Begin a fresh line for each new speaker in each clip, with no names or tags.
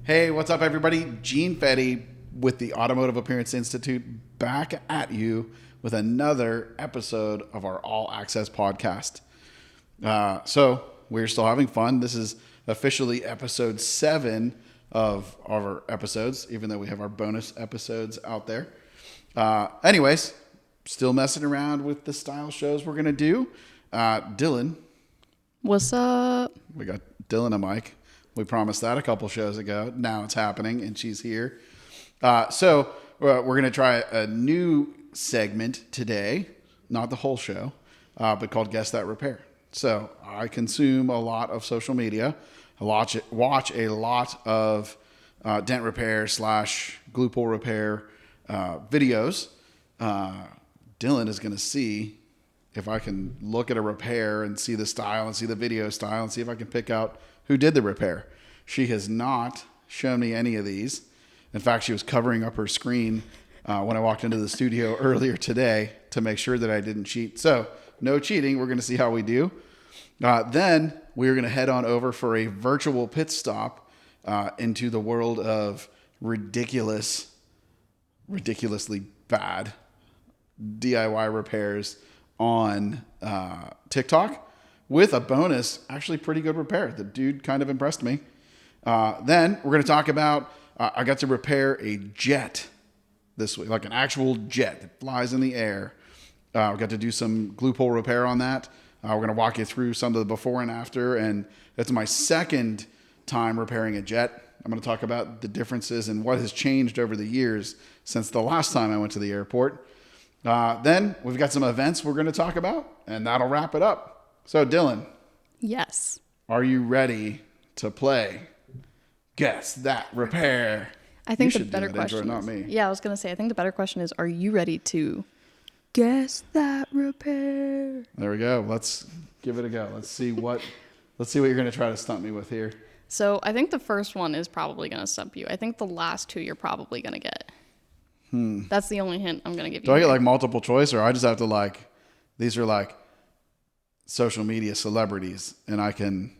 Hey, what's up, everybody? Gene Fetty with the Automotive Appearance Institute back at you with another episode of our All Access podcast. So we're still having fun. This is officially episode 7 of our episodes, even though we have our bonus episodes out there. Anyways, still messing around with the style shows we're going to do. Dylan.
What's up?
We got Dylan and Mike. We promised that a couple shows ago. Now it's happening, and she's here. So we're going to try a new segment today, not the whole show, but called Guess That Repair. So I consume a lot of social media. I watch a lot of dent repair / glue pull repair videos. Dylan is going to see if I can look at a repair and see the style and see the video style and see if I can pick out who did the repair. She has not shown me any of these. In fact, she was covering up her screen when I walked into the studio earlier today to make sure that I didn't cheat. So no cheating. We're going to see how we do. Then we're going to head on over for a virtual pit stop into the world of ridiculously bad DIY repairs on TikTok with a bonus, actually pretty good repair. The dude kind of impressed me. Then we're going to talk about, I got to repair a jet this week, like an actual jet that flies in the air. We got to do some glue pull repair on that. We're going to walk you through some of the before and after, and it's my second time repairing a jet. I'm going to talk about the differences and what has changed over the years since the last time I went to the airport. Then we've got some events we're going to talk about, and that'll wrap it up. So, Dylan.
Yes.
Are you ready to play Guess That Repair?
I think the better question
not me.
Yeah, I was going to say, I think the better question is, are you ready to guess that repair?
There we go. Let's give it a go. Let's see what you're going to try to stump me with here.
So I think the first one is probably going to stump you. I think the last two you're probably going to get. That's the only hint I'm going to give you.
Do I get like multiple choice, or I just have to these are like social media celebrities and I can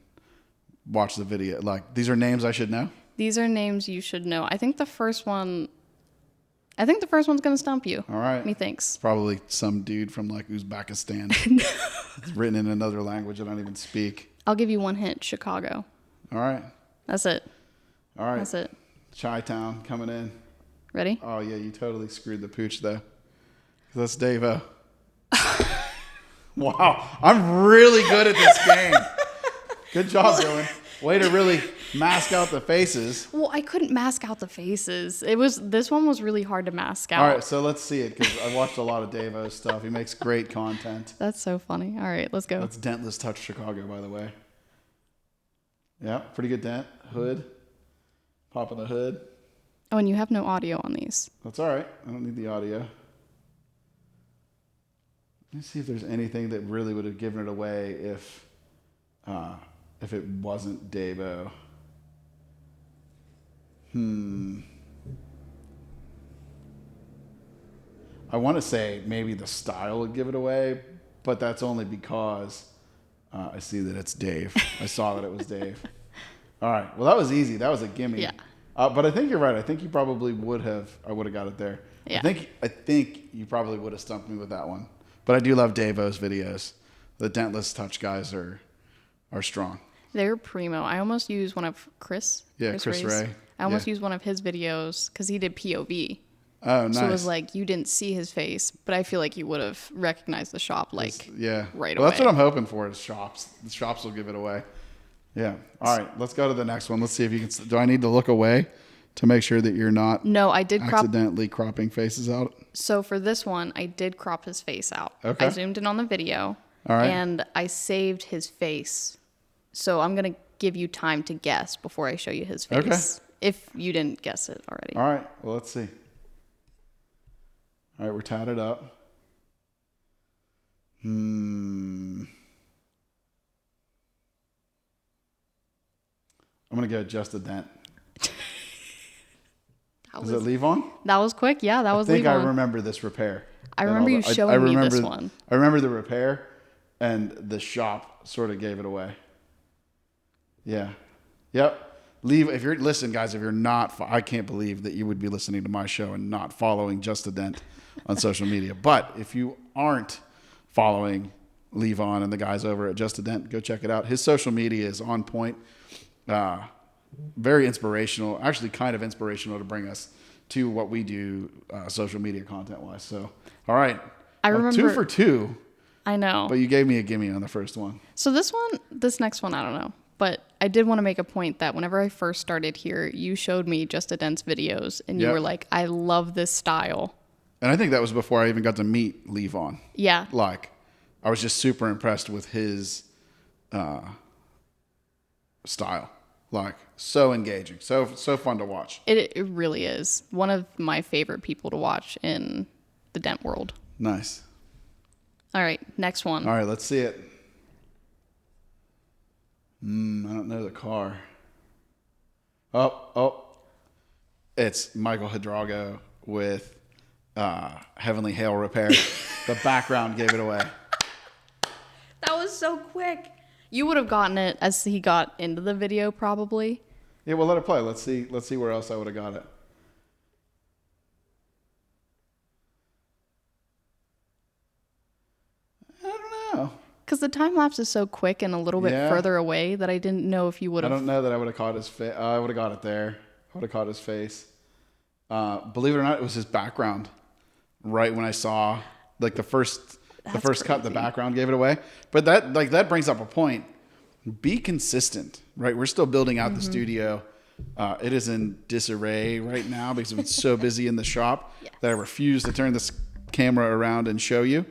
watch the video? Like, these are names I should know?
These are names you should know. I think the first one's going to stump you.
All right.
Methinks.
It's probably some dude from like Uzbekistan. It's written in another language I don't even speak.
I'll give you one hint. Chicago.
All right.
That's it.
All right.
That's it.
Chi-Town coming in.
Ready?
Oh, yeah, you totally screwed the pooch, though. That's Dave-O. Wow, I'm really good at this game. Good job, Dylan. Way to really mask out the faces.
Well, I couldn't mask out the faces. This one was really hard to mask out.
All right, so let's see it, because I watched a lot of Dave-O's stuff. He makes great content.
That's so funny. All right, let's go.
That's Dentless Touch Chicago, by the way. Yeah, pretty good dent. Hood. Popping the hood.
Oh, and you have no audio on these.
That's all right. I don't need the audio. Let me see if there's anything that really would have given it away if it wasn't Dave-O. I want to say maybe the style would give it away, but that's only because I see that it's Dave. I saw that it was Dave. All right. Well, that was easy. That was a gimme.
Yeah.
But I think you're right. I think you probably would have. I would have got it there.
Yeah.
I think you probably would have stumped me with that one. But I do love Dave-O's videos. The Dentless Touch guys are strong.
They're primo. I almost used one of Chris.
Yeah, Chris Ray.
I almost used one of his videos because he did POV.
Oh, nice.
So it was like you didn't see his face, but I feel like you would have recognized the shop right away.
That's what I'm hoping for is shops. The shops will give it away. Yeah. All right. Let's go to the next one. Let's see if you can. Do I need to look away to make sure that you're not?
No, I did
accidentally cropping faces out.
So for this one, I did crop his face out.
Okay.
I zoomed in on the video.
All right.
And I saved his face. So I'm gonna give you time to guess before I show you his face.
Okay.
If you didn't guess it already.
All right. Well, let's see. All right. We're tatted up. I'm going to go just a dent. Is it Levon?
That was quick. Yeah, that was Levon.
I think I remember this repair.
I remember you showing me this one.
I remember the repair, and the shop sort of gave it away. Yeah. Yep. if you're listen, guys. If you're not, I can't believe that you would be listening to my show and not following Just a Dent on social media. But if you aren't following Levon and the guys over at Just a Dent, go check it out. His social media is on point. Very inspirational. Actually, kind of inspirational to bring us to what we do social media content wise. So, all right,
I remember
2 for 2.
I know.
But you gave me a gimme on the first one.
So this next one, I don't know. But I did want to make a point that whenever I first started here, you showed me Just a Dent's videos, and you
Yep.
were like, I love this style.
And I think that was before I even got to meet Levon.
Yeah.
Like, I was just super impressed with his style. Like, so engaging, so fun to watch.
It really is. One of my favorite people to watch in the Dent world.
Nice.
All right, next one.
All right, let's see it. I don't know the car. Oh. It's Michael Hidalgo with Heavenly Hail Repair. The background gave it away.
That was so quick. You would have gotten it as he got into the video, probably.
Yeah, well, let it play. Let's see where else I would have got it. I don't know.
Because the time lapse is so quick and a little bit
Yeah.
further away that I didn't know if you would
I
have.
don't know that I would have caught his face. I would have got it there. I would have caught his face. Believe it or not, it was his background. Right when I saw like the first cut, the
crazy.
background gave it away. But that brings up a point. Be consistent, right? We're still building out the studio. It is in disarray right now because it's so busy in the shop that I refuse to turn this camera around and show you.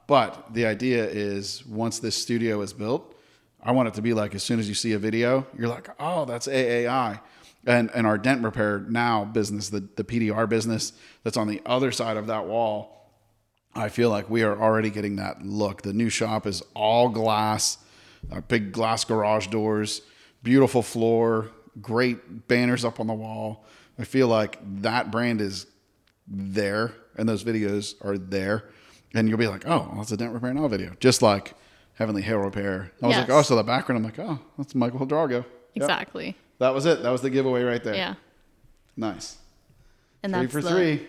But the idea is once this studio is built, I want it to be like as soon as you see a video, you're like, oh, that's AAI. And our Dent Repair Now business, the PDR business that's on the other side of that wall, I feel like we are already getting that look. The new shop is all glass, big glass garage doors, beautiful floor, great banners up on the wall. I feel like that brand is there and those videos are there. And you'll be like, oh, that's a Dent Repair Now video. Just like Heavenly Hail Repair. I was like, oh, so the background, I'm like, oh, that's Michael Hidalgo. Yep.
Exactly.
That was it. That was the giveaway right there.
Yeah.
Nice.
And
3
that's
for
the
3.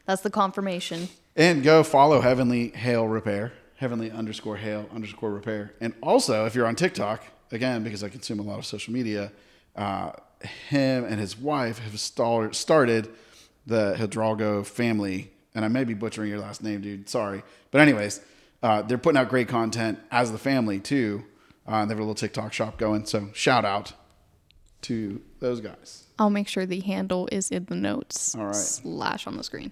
That's the confirmation.
And go follow Heavenly Hail Repair, Heavenly_Hail_Repair. And also, if you're on TikTok, again, because I consume a lot of social media, him and his wife have started the Hidalgo family. And I may be butchering your last name, dude. Sorry. But anyways, they're putting out great content as the family, too. They have a little TikTok shop going. So shout out to those guys.
I'll make sure the handle is in the notes.
All right.
/ on the screen.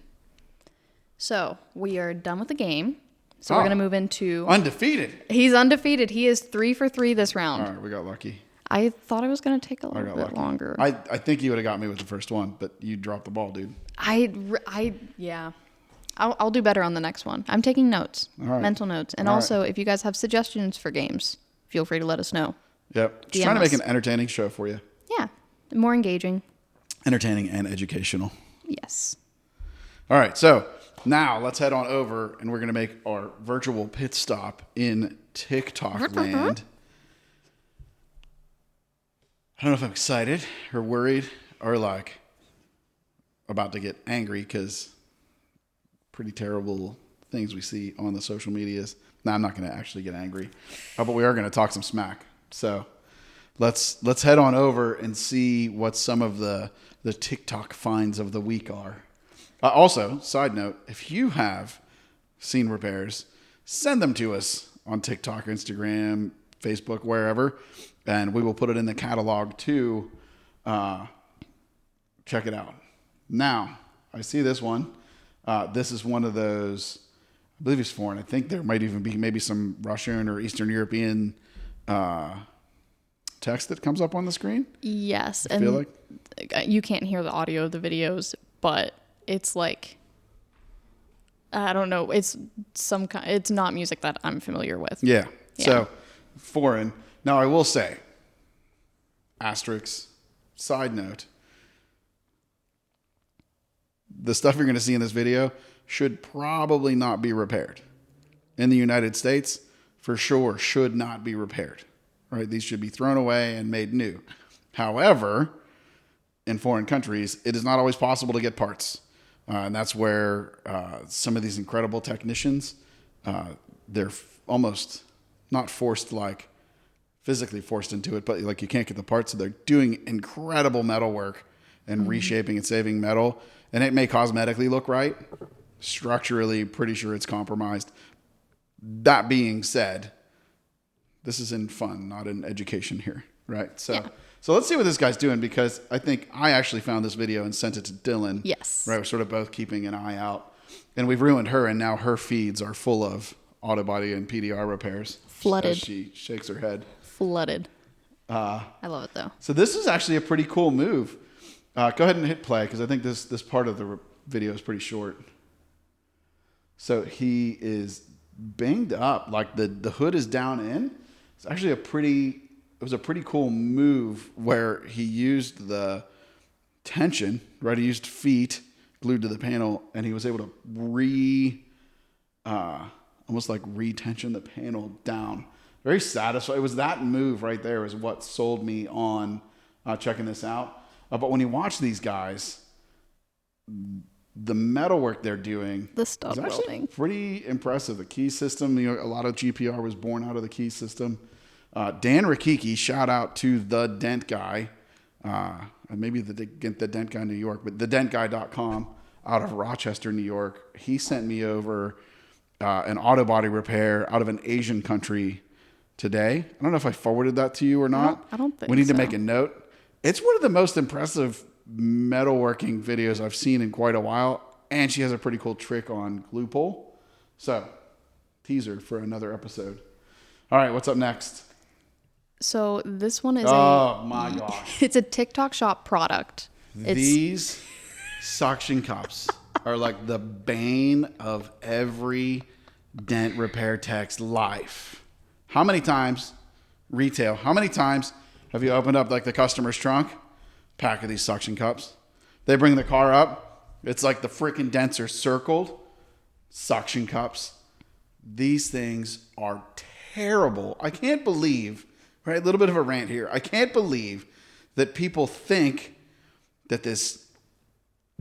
So we are done with the game. So we're going to move into...
Undefeated.
He's undefeated. He is 3 for 3 this round.
All right, we got lucky.
I thought it was going to take a
I
little
got
bit
lucky.
longer.
I think you would have got me with the first one, but you dropped the ball, dude.
Yeah. I'll do better on the next one. I'm taking notes,
right.
mental notes. And
All
also, if you guys have suggestions for games, feel free to let us know.
Yep. Just
DM
trying to make
us.
an entertaining show for you.
Yeah. More engaging.
Entertaining and educational.
Yes.
All right, so now let's head on over and we're going to make our virtual pit stop in TikTok land. I don't know if I'm excited or worried or like about to get angry because pretty terrible things we see on the social medias. Now I'm not going to actually get angry, but we are going to talk some smack. So let's head on over and see what some of the TikTok finds of the week are. Also, side note, if you have seen repairs, send them to us on TikTok, Instagram, Facebook, wherever, and we will put it in the catalog to check it out. Now, I see this one. This is one of those, I believe it's foreign. I think there might even be maybe some Russian or Eastern European text that comes up on the screen.
Yes.
I feel like
you can't hear the audio of the videos, but it's like, I don't know. It's some kind. It's not music that I'm familiar with.
Yeah.
Yeah.
So foreign. Now I will say, asterisk, side note, the stuff you're going to see in this video should probably not be repaired. In the United States, for sure, should not be repaired. Right? These should be thrown away and made new. However, in foreign countries, it is not always possible to get parts. And that's where some of these incredible technicians, they're almost not forced, like physically forced into it, but like you can't get the parts. So they're doing incredible metal work and reshaping and saving metal. And it may cosmetically look right. Structurally, pretty sure it's compromised. That being said, this is in fun, not in education here, right? So, so let's see what this guy's doing, because I think I actually found this video and sent it to Dylan.
Yes.
Right, we're sort of both keeping an eye out, and we've ruined her, and now her feeds are full of auto body and PDR repairs.
Flooded.
As she shakes her head.
Flooded. I love it though.
So this is actually a pretty cool move. Go ahead and hit play, because I think this part of the video is pretty short. So he is banged up, like the hood is down in. It's actually it was a pretty cool move where he used the tension, right? He used feet glued to the panel, and he was able to almost like re-tension the panel down. Very satisfying. It was that move right there is what sold me on checking this out. But when you watch these guys, the metalwork they're doing
The stud
is actually
welding.
pretty impressive. The key system, a lot of GPR was born out of the key system. Dan Rakiki, shout out to the Dent Guy, maybe the Dent Guy New York, but thedentguy.com out of Rochester, New York. He sent me over an auto body repair out of an Asian country today. I don't know if I forwarded that to you or not.
I don't think
we need to
so.
make a note. It's one of the most impressive metalworking videos I've seen in quite a while, and she has a pretty cool trick on glue pull. So, teaser for another episode. All right, what's up next?
So this one is
Oh my gosh.
it's a TikTok shop product.
These suction cups are like the bane of every dent repair tech's life. How many times, retail, how many times have you opened up like the customer's trunk? Pack of these suction cups. They bring the car up. It's like the freaking dents are circled. Suction cups. These things are terrible. I can't believe, right? A little bit of a rant here. I can't believe that people think that this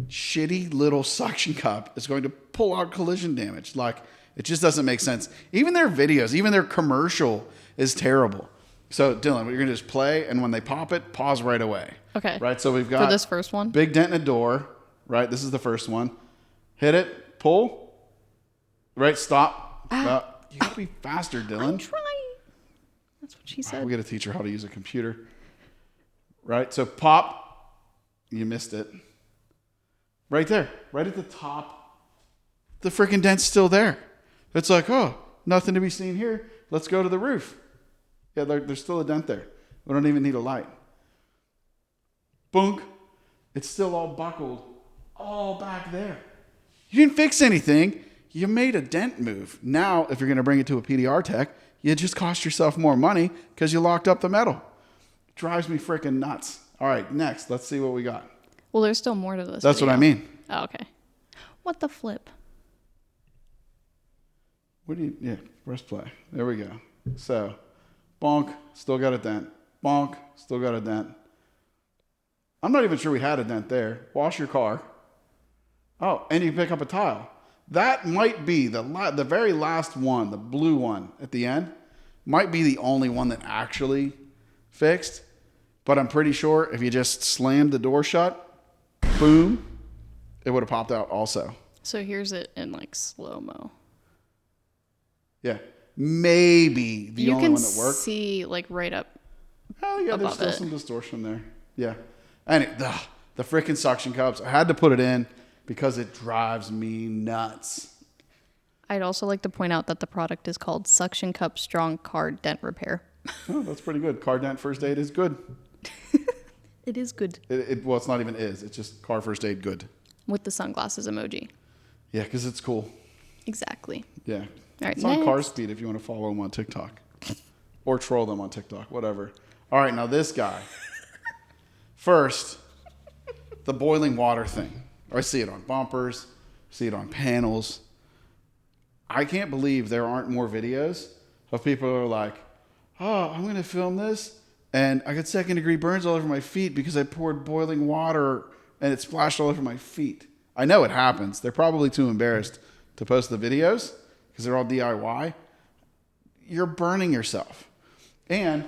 shitty little suction cup is going to pull out collision damage. Like, it just doesn't make sense. Even their videos, even their commercial is terrible. So, Dylan, you're going to just play, and when they pop it, pause right away.
Okay.
Right? So we've got...
For this first one?
Big dent in a door. Right? This is the first one. Hit it. Pull. Right? Stop. You got to be faster, Dylan.
I'm trying. That's what she said.
We got to teach her how to use a computer. Right? So pop. You missed it. Right there. Right at the top. The freaking dent's still there. It's like, oh, nothing to be seen here. Let's go to the roof. Yeah, there's still a dent there. We don't even need a light. Boonk. It's still all buckled. All back there. You didn't fix anything. You made a dent move. Now, if you're going to bring it to a PDR tech, you just cost yourself more money because you locked up the metal. Drives me freaking nuts. All right, next. Let's see what we got.
Well, there's still more to this.
That's
video.
what I mean.
Oh, okay. What the flip?
Yeah, press play. There we go. So, bonk, still got a dent. Bonk, still got a dent. I'm not even sure we had a dent there. Wash your car. Oh, and you pick up a tile. That might be the very last one, the blue one at the end, might be the only one that actually fixed. But I'm pretty sure if you just slammed the door shut, boom, it would have popped out also.
So here's it in like slow-mo.
Yeah. Maybe the only one that worked.
You can see like right up.
Oh, yeah, there's
above
still
it.
some distortion there. Yeah. And the freaking suction cups, I had to put it in because it drives me nuts.
I'd also like to point out that the product is called Suction Cup Strong Car Dent Repair.
Oh, that's pretty good. Car dent first aid is good.
It is good.
Well, it's not even is. It's just car first aid good.
With the sunglasses emoji.
Yeah, because it's cool.
Exactly.
Yeah.
All right,
It's on Car
next.
Speed if you want to follow them on TikTok. Or troll them on TikTok, whatever. All right, now this guy. First, the boiling water thing. I see it on bumpers, see it on panels. I can't believe there aren't more videos of people who are like, oh, I'm going to film this And I got second-degree burns all over my feet because I poured boiling water and it splashed all over my feet. I know it happens. They're probably too embarrassed to post the videos because they're all DIY. You're burning yourself. And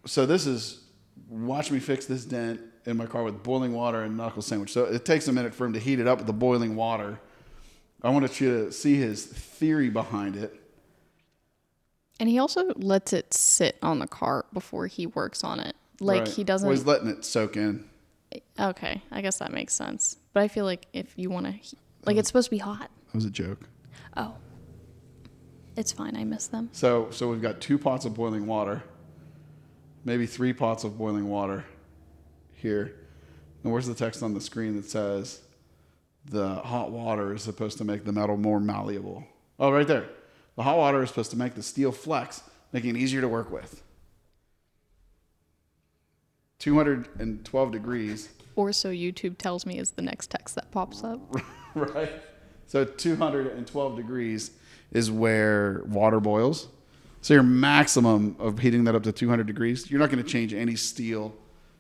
so this is, watch me fix this dent in my car with boiling water and knuckle sandwich. So it takes a minute for him to heat it up with the boiling water. I wanted you to see his theory behind it.
And he also lets it sit on the cart before he works on it. Like
Right.
he doesn't.
Well, he's letting it soak in.
Okay, I guess that makes sense. But I feel like if you want to, like it's supposed to be hot.
That was a joke.
Oh, it's fine. I miss them.
So we've got 2 pots of boiling water, maybe 3 pots of boiling water here. And where's the text on the screen that says the hot water is supposed to make the metal more malleable? Oh, right there. The hot water is supposed to make the steel flex, making it easier to work with. 212 degrees.
Or so YouTube tells me is the next text that pops up.
Right. So 212 degrees is where water boils. So your maximum of heating that up to 200 degrees, you're not going to change any steel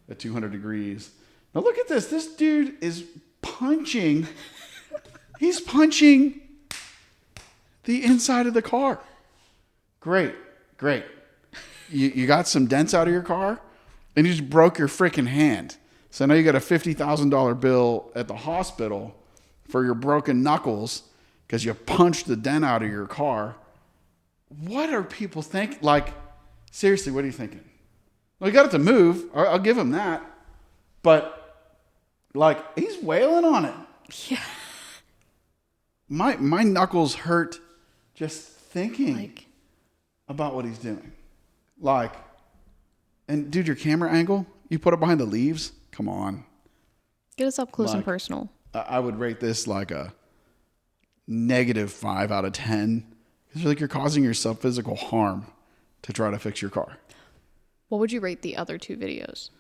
at 200 degrees. Now look at this. This dude is punching. He's punching the inside of the car. Great. You got some dents out of your car and you just broke your freaking hand. So now you got a $50,000 bill at the hospital for your broken knuckles because you punched the dent out of your car. What are people thinking? Like, seriously, what are you thinking? Well, he got it to move. I'll give him that. But, like, he's wailing on it.
Yeah.
My knuckles hurt just thinking
Like,
about what he's doing. Like, and dude, your camera angle, you put it behind the leaves? Come on.
get us up close and
Like,
personal.
I would rate this like a -5 out of 10. Because like you're causing yourself physical harm to try to fix your car.
What would you rate the other 2 videos?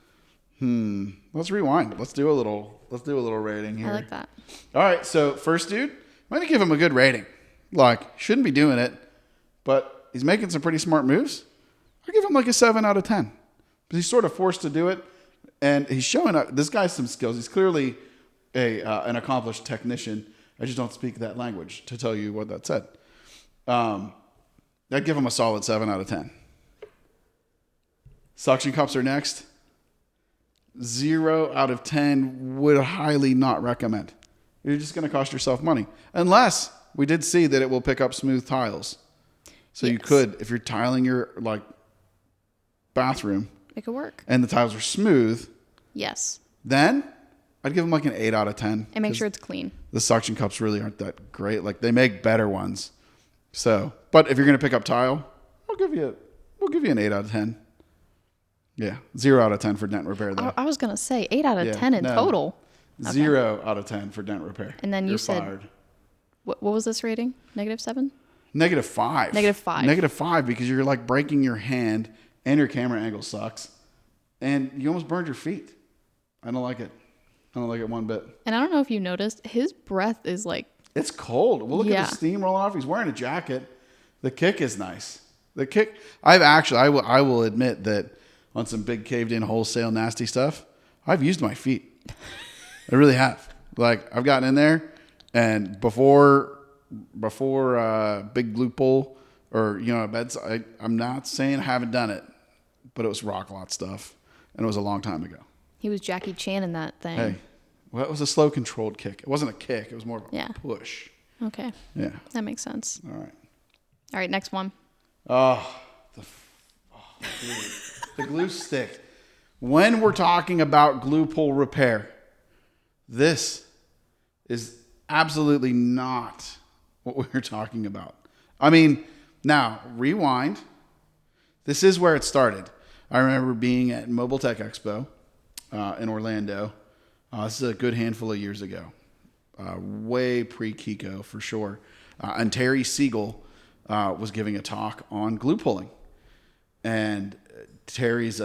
Let's rewind. Let's do a little rating here.
I like that.
All right, so first dude, I'm gonna give him a good rating. Like, shouldn't be doing it, but he's making some pretty smart moves. I'll give him like a 7 out of 10. But he's sort of forced to do it, and he's showing this guy some skills. He's clearly an accomplished technician. I just don't speak that language to tell you what that said. I'd give him a solid 7 out of 10. Suction cups are next. 0 out of 10 would highly not recommend. You're just going to cost yourself money. Unless we did see that it will pick up smooth tiles. So you
Yes.
could, if you're tiling your like bathroom
Make it work.
and the tiles are smooth,
Yes.
then I'd give them like an 8 out of 10.
And make
'cause
sure it's clean.
the suction cups really aren't that great. Like they make better ones. So, but if you're going to pick up tile, we'll give you an 8 out of 10. Yeah. 0 out of 10 for dent repair though.
I was going to say 8 out of
Yeah,
10 in
no.
total.
0 out of 10 for dent repair.
And then you
You're
said-
fired.
What was this rating? -7?
-5.
-5.
-5 because you're like breaking your hand and your camera angle sucks. And you almost burned your feet. I don't like it. I don't like it one bit.
And I don't know if you noticed, his breath is like,
It's cold. Well, look
Yeah.
at the steam rolling off. He's wearing a jacket. The kick is nice. The kick. I will admit that on some big caved in wholesale nasty stuff, I've used my feet. I really have. Like I've gotten in there, and before big glue pull or beds. I'm not saying I haven't done it, but it was rock lot stuff, and it was a long time ago.
he was Jackie Chan in that thing.
Hey, well, it was a slow controlled kick. It wasn't a kick. It was more of a
Yeah.
push.
Okay.
Yeah.
That makes sense.
All right.
All right, next one.
Dude, the glue stick. When we're talking about glue pull repair, this is absolutely not what we're talking about. I mean, now rewind. This is where it started. I remember being at Mobile Tech Expo in Orlando. This is a good handful of years ago, way pre-Kiko for sure. And Terry Siegel was giving a talk on glue pulling. And Terry's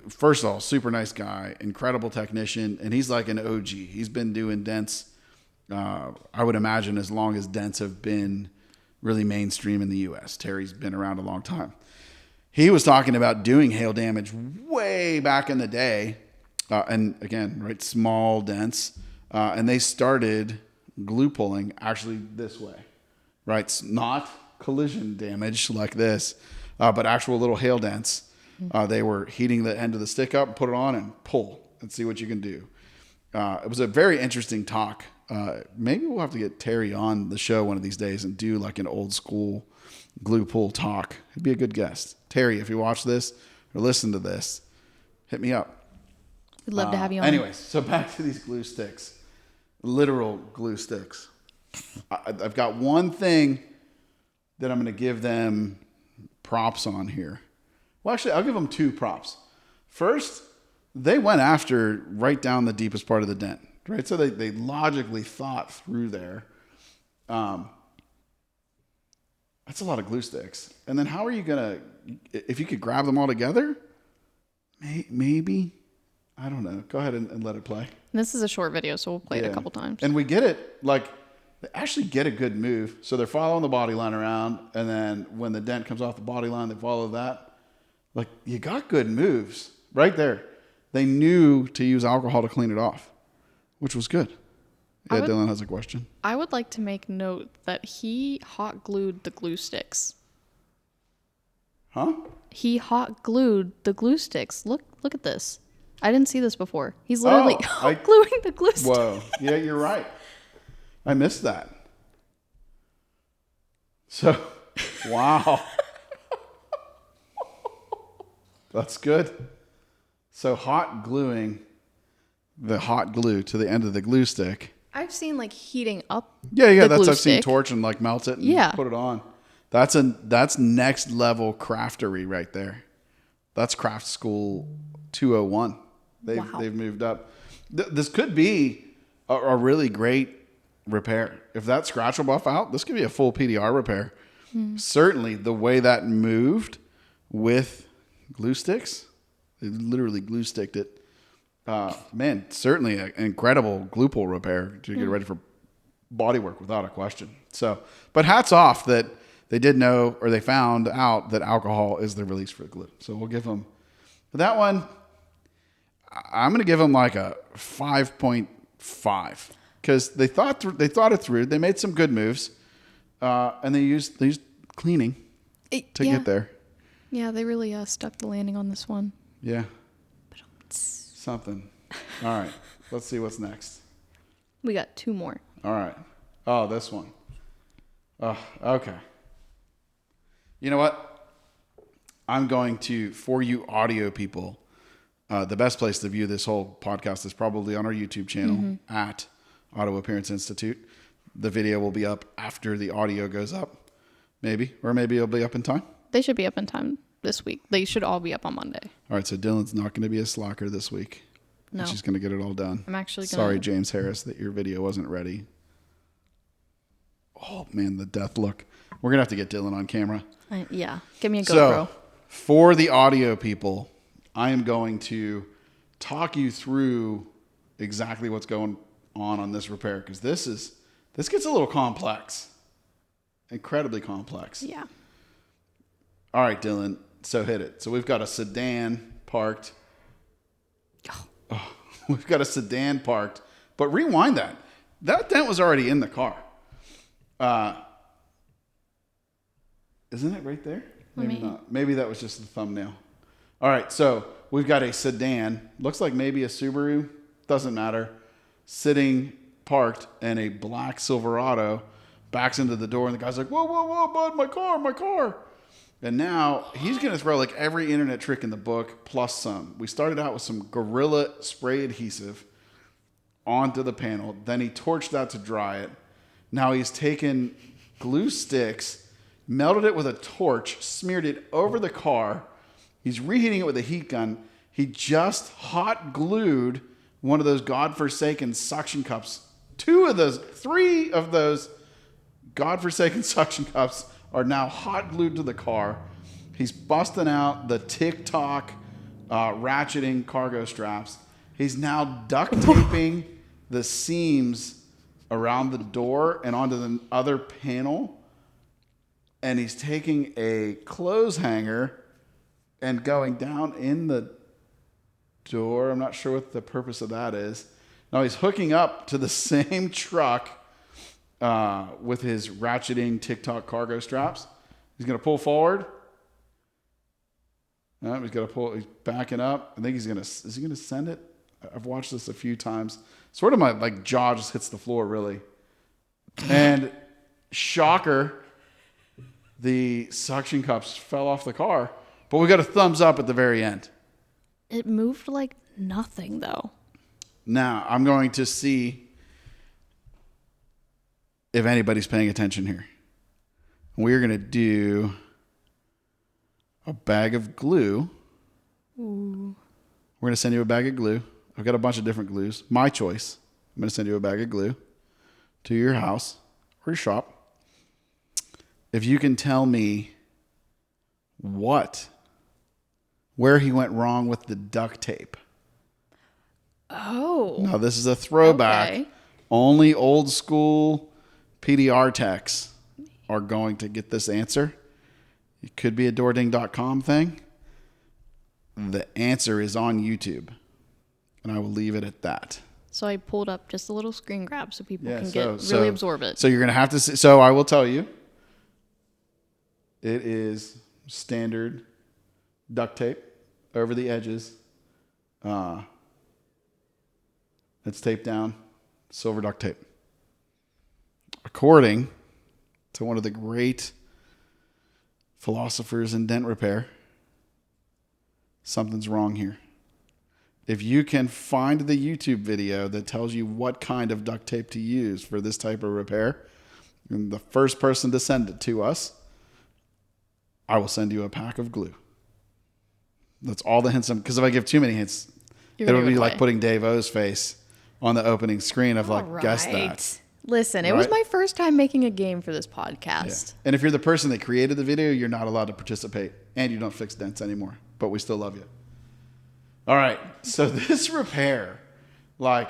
first of all, super nice guy, incredible technician, and he's like an OG. He's been doing dents, I would imagine, as long as dents have been really mainstream in the U.S. Terry's been around a long time. he was talking about doing hail damage way back in the day. And again, right, small dents. And they started glue pulling actually this way, right? It's not collision damage like this, but actual little hail dents. They were heating the end of the stick up, put it on, and pull and see what you can do. It was a very interesting talk. Maybe we'll have to get Terry on the show one of these days and do like an old school glue pull talk. He'd be a good guest. Terry, if you watch this or listen to this, hit me up.
We'd love to have you on.
Anyways, so back to these glue sticks, literal glue sticks. I've got one thing that I'm going to give them props on here. Well, actually, I'll give them 2 props. First, they went after right down the deepest part of the dent, right? So they logically thought through there. That's a lot of glue sticks. And then how are you going to, if you could grab them all together, maybe. I don't know. Go ahead and let it play.
This is a short video, so we'll play it a couple times.
And we get it, like, they actually get a good move. So they're following the body line around, and then when the dent comes off the body line, they follow that. Like, you got good moves right there. They knew to use alcohol to clean it off, which was good. Yeah, Dylan has a question.
I would like to make note that he hot glued the glue sticks.
Huh?
He hot glued the glue sticks. Look at this. I didn't see this before. He's literally hot gluing the glue sticks.
Whoa. Yeah, you're right. I missed that. So, wow. That's good. So hot gluing the hot glue to the end of the glue stick.
I've seen like heating up.
Yeah.
the glue
I've seen
stick.
torch and like melt it and put it on. That's next level craftery right there. That's craft school 201. They've moved up. This could be a really great repair. If that scratch will buff out, this could be a full PDR repair. Certainly the way that moved with glue sticks, they literally glue sticked it. Man, certainly an incredible glue pull repair to get ready for body work without a question. So, but hats off that they did know, or they found out that alcohol is the release for the glue. So we'll give them, for that one, I'm going to give them like a 5.5 because they thought it through. They made some good moves, and they used cleaning to get there.
Yeah, they really stuck the landing on this one.
Yeah. Something. All right. Let's see what's next.
We got 2 more.
All right. Oh, this one. Oh, okay. You know what? I'm going to, for you audio people, the best place to view this whole podcast is probably on our YouTube channel at Auto Appearance Institute. The video will be up after the audio goes up, maybe, or maybe it'll be up in time.
They should be up in time this week. They should all be up on Monday.
All right, so Dylan's not going to be a slacker this week.
No.
She's going to get it all done.
I'm actually going to...
Sorry, James Harris, that your video wasn't ready. Oh, man, the death look. We're going to have to get Dylan on camera.
Yeah, give me a GoPro.
So, for the audio people, I am going to talk you through exactly what's going on this repair, because this gets a little complex. Incredibly complex.
Yeah.
All right, Dylan. So hit it. So we've got a sedan parked. Oh, we've got a sedan parked. But rewind that. That dent was already in the car. Isn't it right there? Maybe not. Maybe that was just the thumbnail. All right, so we've got a sedan. Looks like maybe a Subaru. Doesn't matter. Sitting parked, and a black Silverado backs into the door, and the guy's like, whoa, bud, my car. And now he's going to throw like every internet trick in the book plus some. We started out with some Gorilla spray adhesive onto the panel. Then he torched that to dry it. Now he's taken glue sticks, melted it with a torch, smeared it over the car. He's reheating it with a heat gun. He just hot glued one of those godforsaken suction cups. 3 of those godforsaken suction cups are now hot glued to the car. He's busting out the TikTok ratcheting cargo straps. He's now duct taping the seams around the door and onto the other panel. And he's taking a clothes hanger and going down in the door. I'm not sure what the purpose of that is. Now he's hooking up to the same truck with his ratcheting TikTok cargo straps. He's going to pull forward. He's going to pull. He's backing up. I think he's going to. Is he going to send it? I've watched this a few times. Sort of my jaw just hits the floor really. And shocker, the suction cups fell off the car. But we got a thumbs up at the very end.
It moved like nothing, though.
Now I'm going to see if anybody's paying attention here. We're going to do a bag of glue.
Ooh.
We're going to send you a bag of glue. I've got a bunch of different glues. My choice. I'm going to send you a bag of glue to your house or your shop. If you can tell me where he went wrong with the duct tape.
Oh.
Now, this is a throwback.
Okay.
Only old school PDR techs are going to get this answer. It could be a DoorDing.com thing. The answer is on YouTube. And I will leave it at that.
So I pulled up just a little screen grab so people can absorb it.
So you're going to have to see. So I will tell you. It is standard duct tape over the edges. It's taped down. Silver duct tape. According to one of the great philosophers in dent repair, something's wrong here. If you can find the YouTube video that tells you what kind of duct tape to use for this type of repair, and the first person to send it to us, I will send you a pack of glue. That's all the hints. Because if I give too many hints, it'll be like putting Dave O's face on the opening screen of guess that.
Listen, it was my first time making a game for this podcast.
Yeah. And if you're the person that created the video, you're not allowed to participate. And you don't fix dents anymore. But we still love you. All right. So this repair, the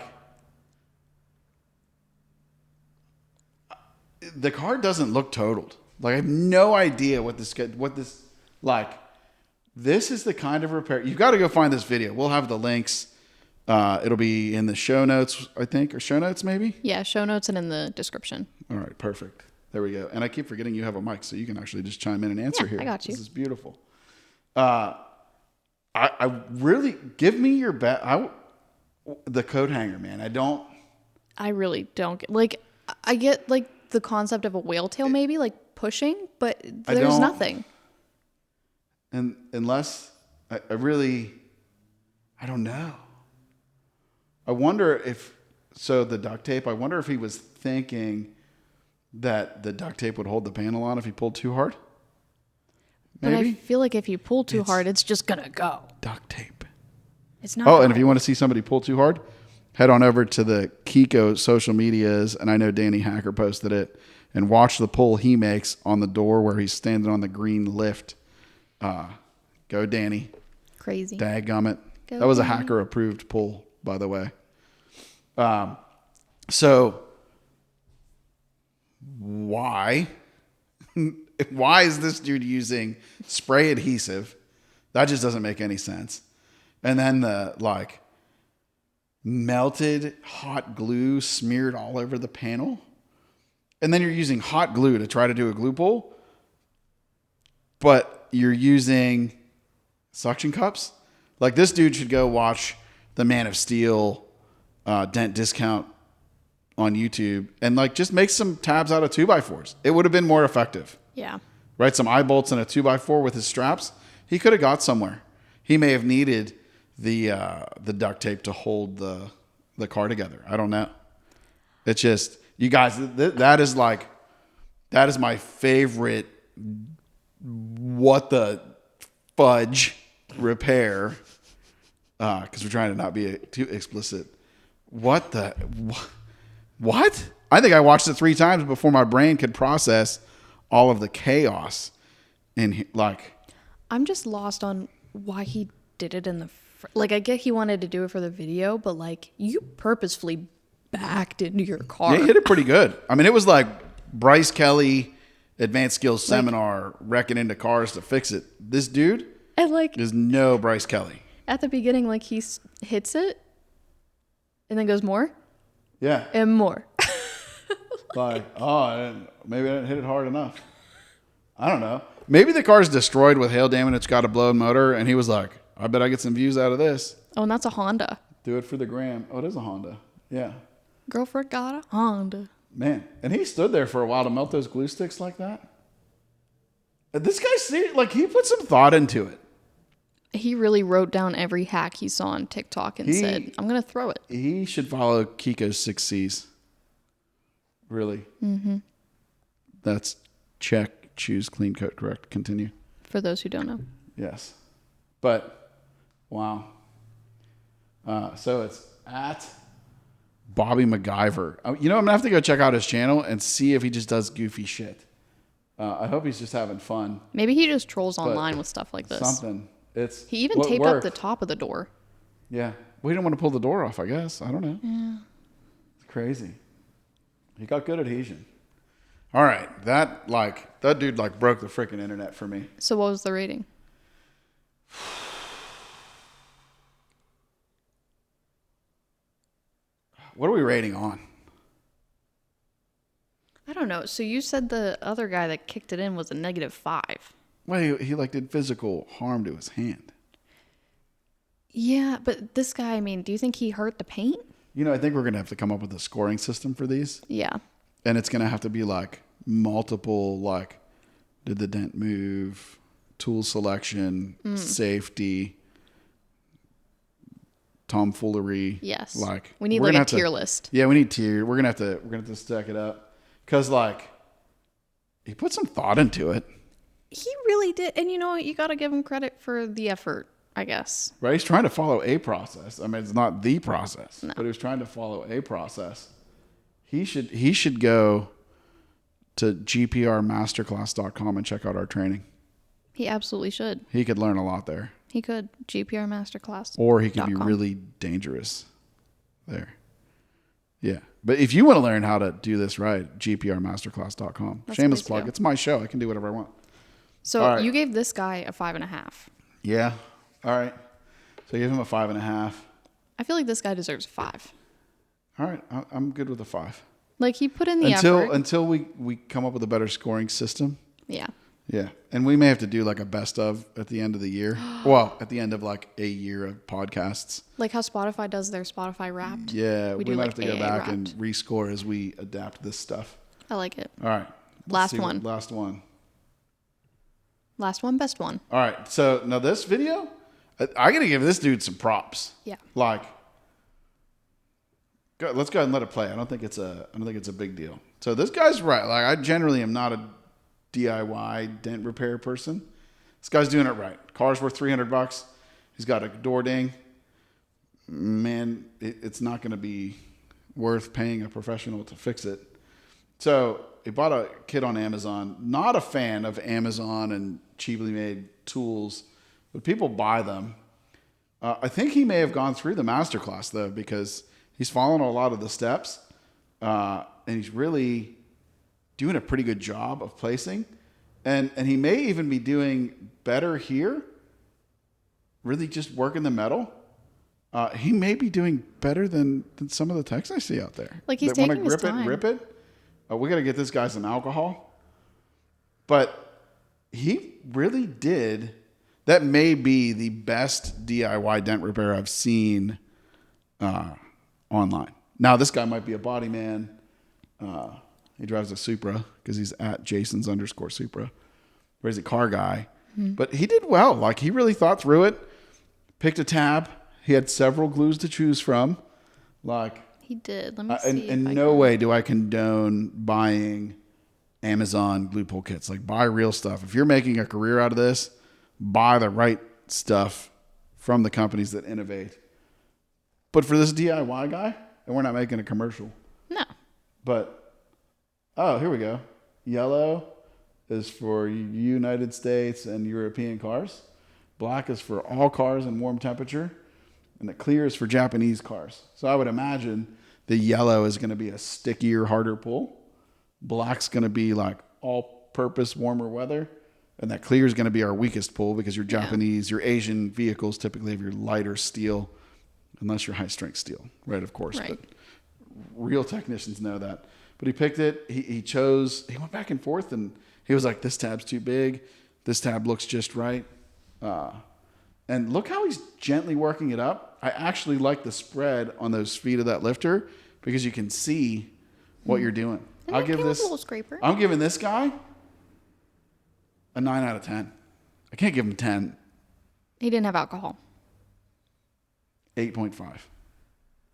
car doesn't look totaled. I have no idea this is the kind of repair. You've got to go find this video. We'll have the links. It'll be in the show notes, I think, or show notes maybe?
Yeah, show notes and in the description.
All right, perfect. There we go. And I keep forgetting you have a mic, so you can actually just chime in and answer here.
I got you.
This is beautiful. I really, give me your the coat hanger, man.
I really don't get, I get the concept of a whale tail maybe, pushing, but there's nothing.
And unless, I don't know. I wonder the duct tape, I wonder if he was thinking that the duct tape would hold the panel on if he pulled too hard. Maybe?
But I feel like if you pull too hard, it's just going to go.
Duct tape.
It's not.
Oh, and if you want to see somebody pull too hard, head on over to the Kiko social medias, and I know Danny Hacker posted it, and watch the pull he makes on the door where he's standing on the green lift. Go Danny.
Crazy.
Dadgummit. That was a hacker-approved pull, by the way. So why is this dude using spray adhesive? That just doesn't make any sense. And then the melted hot glue smeared all over the panel. And then you're using hot glue to try to do a glue pull. But you're using suction cups. This dude should go watch the Man of Steel dent discount on YouTube and just make some tabs out of 2x4s. It would have been more effective.
Yeah.
Right? Some eye bolts and a 2x4 with his straps. He could have got somewhere. He may have needed the duct tape to hold the car together. I don't know. It's just, you guys, that is my favorite what the fudge repair, because we're trying to not be too explicit. What? I think I watched it 3 times before my brain could process all of the chaos in
I'm just lost on why he did it in the I get he wanted to do it for the video, but you purposefully backed into your car.
Yeah, he hit it pretty good. I mean, it was like Bryce Kelly Advanced Skills Seminar wrecking into cars to fix it. This dude
And like
There's no Bryce Kelly.
at the beginning, like he hits it and then goes more
Yeah.
and more.
Like, maybe I didn't hit it hard enough. I don't know. Maybe the car's destroyed with hail damage. It's got a blown motor. And he was like, I bet I get some views out of this.
Oh, and that's a Honda.
Do it for the gram. Oh, it is a Honda. Yeah.
Girlfriend got a Honda.
Man. And he stood there for a while to melt those glue sticks like that. This guy, like, he put some thought into it.
He really wrote down every hack he saw on TikTok and said, I'm going to throw it.
He should follow Kiko's 6 C's. Really. Mm-hmm. That's check, choose, clean, coat, correct, continue.
For those who don't know.
Yes. But, wow. So it's at Bobby MacGyver. You know, I'm going to have to go check out his channel and see if he just does goofy shit. I hope he's just having fun.
Maybe he just trolls online with stuff like this.
Something.
He even taped up the top of the door.
Yeah. We didn't want to pull the door off, I guess. I don't know.
Yeah.
It's crazy. He got good adhesion. All right. That dude broke the freaking internet for me.
So what was the rating?
What are we rating on?
I don't know. So you said the other guy that kicked it in was a -5.
Well, he did physical harm to his hand.
Yeah, but this guy, I mean, do you think he hurt the paint?
You know, I think we're going to have to come up with a scoring system for these.
Yeah.
And it's going to have to be like multiple, like, did the dent move, tool selection, safety, tomfoolery.
Yes.
Like,
we need
we're
like
gonna
a
have
tier
to,
list.
Yeah, we need tier. We're going to have to stack it up. Because, like, he put some thought into it.
He really did. And you know what? You got to give him credit for the effort, I guess.
Right? He's trying to follow a process. I mean, it's not the process,
No.
but he was trying to follow a process. He should go to gprmasterclass.com and check out our training.
He absolutely should.
He could learn a lot there.
He could. GPR Masterclass.
Or he could be really dangerous there. Yeah. But if you want to learn how to do this right, gprmasterclass.com.
That's
Shameless
the place to
plug.
go.
It's my show. I can do whatever I want.
So
All right.
you gave this guy a 5.5.
Yeah. All right. So give him a 5.5.
I feel like this guy deserves a 5.
All right. I'm good with a 5.
Like he put in the effort.
Until we come up with a better scoring system.
Yeah.
Yeah. And we may have to do like a best of at the end of the year. Well, at the end of like a year of podcasts.
Like how Spotify does their Spotify Wrapped.
Yeah. We
do
might
like
have to go
AA
back and
Wrapped.
rescore as we adapt this stuff.
I like it.
All right.
Last
see what-
one.
Last one.
Last one, best one.
All right. So now this video, I got to give this dude some props.
Yeah.
Like, let's go ahead and let it play. I don't think it's a big deal. So this guy's right. Like, I generally am not a DIY dent repair person. This guy's doing it right. Car's worth $300. He's got a door ding. Man, it's not going to be worth paying a professional to fix it. So he bought a kit on Amazon. Not a fan of Amazon and cheaply made tools, but people buy them. I think he may have gone through the masterclass though, because he's following a lot of the steps, and he's really doing a pretty good job of placing. And he may even be doing better here, really just working the metal. He may be doing better than some of the techs I see out there.
Like he's
that wanna
taking his
grip
time.
it, rip it. We got to get this guy some alcohol. But he really did. That may be the best DIY dent repair I've seen online. Now, this guy might be a body man. He drives a Supra because he's at Jason's_Supra. Or he's a car guy. Mm-hmm. But he did well. Like, he really thought through it. Picked a tab. He had several glues to choose from. Like,
He did. Let me see.
in no way do I condone buying Amazon glue pull kits. Like, buy real stuff. If you're making a career out of this, buy the right stuff from the companies that innovate. But for this DIY guy, and we're not making a commercial.
No.
But, oh, here we go. Yellow is for United States and European cars. Black is for all cars in warm temperature. And the clear is for Japanese cars. So I would imagine the yellow is going to be a stickier, harder pull. Black's going to be like all-purpose warmer weather. And that clear is going to be our weakest pull because your Japanese, your Asian vehicles typically have your lighter steel, unless you're high strength steel, right? Of course,
Right.
but real technicians know that. But he picked it. He chose. He went back and forth, and he was like, "This tab's too big. This tab looks just right." And look how he's gently working it up. I actually like the spread on those feet of that lifter because you can see what you're doing.
And
I'll
it
give
came with
this.
a little scraper.
I'm giving this guy a 9 out of 10. I can't give him 10.
He didn't have alcohol.
8.5.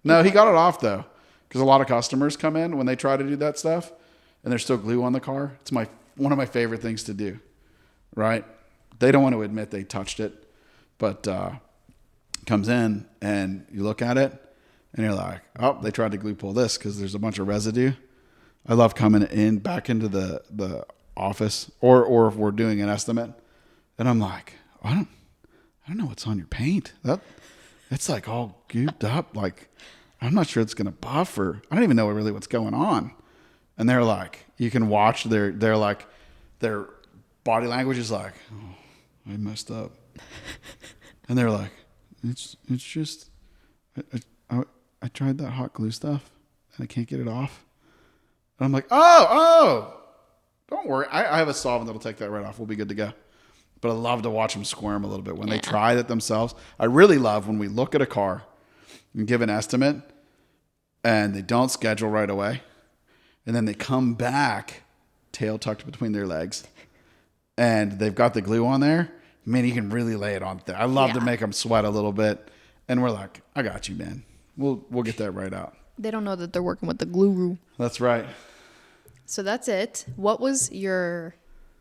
No, he got it off though, because a lot of customers come in when they try to do that stuff, and there's still glue on the car. It's one of my favorite things to do, right? They don't want to admit they touched it, but comes in and you look at it, and you're like, oh, they tried to glue pull this because there's a bunch of residue. I love coming in back into the office, or if we're doing an estimate, and I'm like, I don't know what's on your paint. It's like all gooped up. Like, I'm not sure it's going to buff, or I don't even know really what's going on. And they're like, you can watch their body language is like, oh, I messed up. And they're like, it's just, I tried that hot glue stuff and I can't get it off. And I'm like, oh, don't worry. I have a solvent that'll take that right off. We'll be good to go. But I love to watch them squirm a little bit when they try it themselves. I really love when we look at a car and give an estimate and they don't schedule right away. And then they come back, tail tucked between their legs, and they've got the glue on there. Man, you can really lay it on there. I love to make them sweat a little bit. And we're like, I got you, man. We'll get that right out.
They don't know that they're working with the glue rule.
That's right.
So that's it. What was your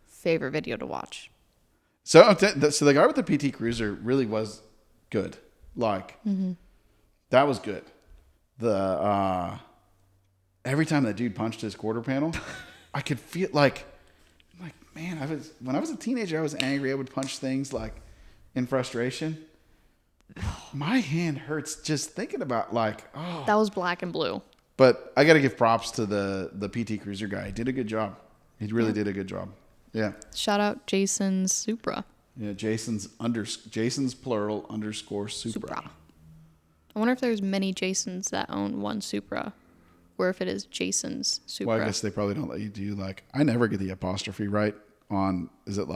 favorite video to watch?
So the guy with the PT Cruiser really was good. Like, that was good. The every time that dude punched his quarter panel, I could feel like, man, when I was a teenager, I was angry. I would punch things like in frustration. My hand hurts just thinking about
That was black and blue.
But I got to give props to the PT Cruiser guy. He did a good job. He really did a good job. Yeah.
Shout out Jason's Supra.
Yeah, Jason's plural _ Supra.
I wonder if there's many Jasons that own one Supra, or if it is Jason's Supra.
Well, I guess they probably don't let you do I never get the apostrophe right on, is it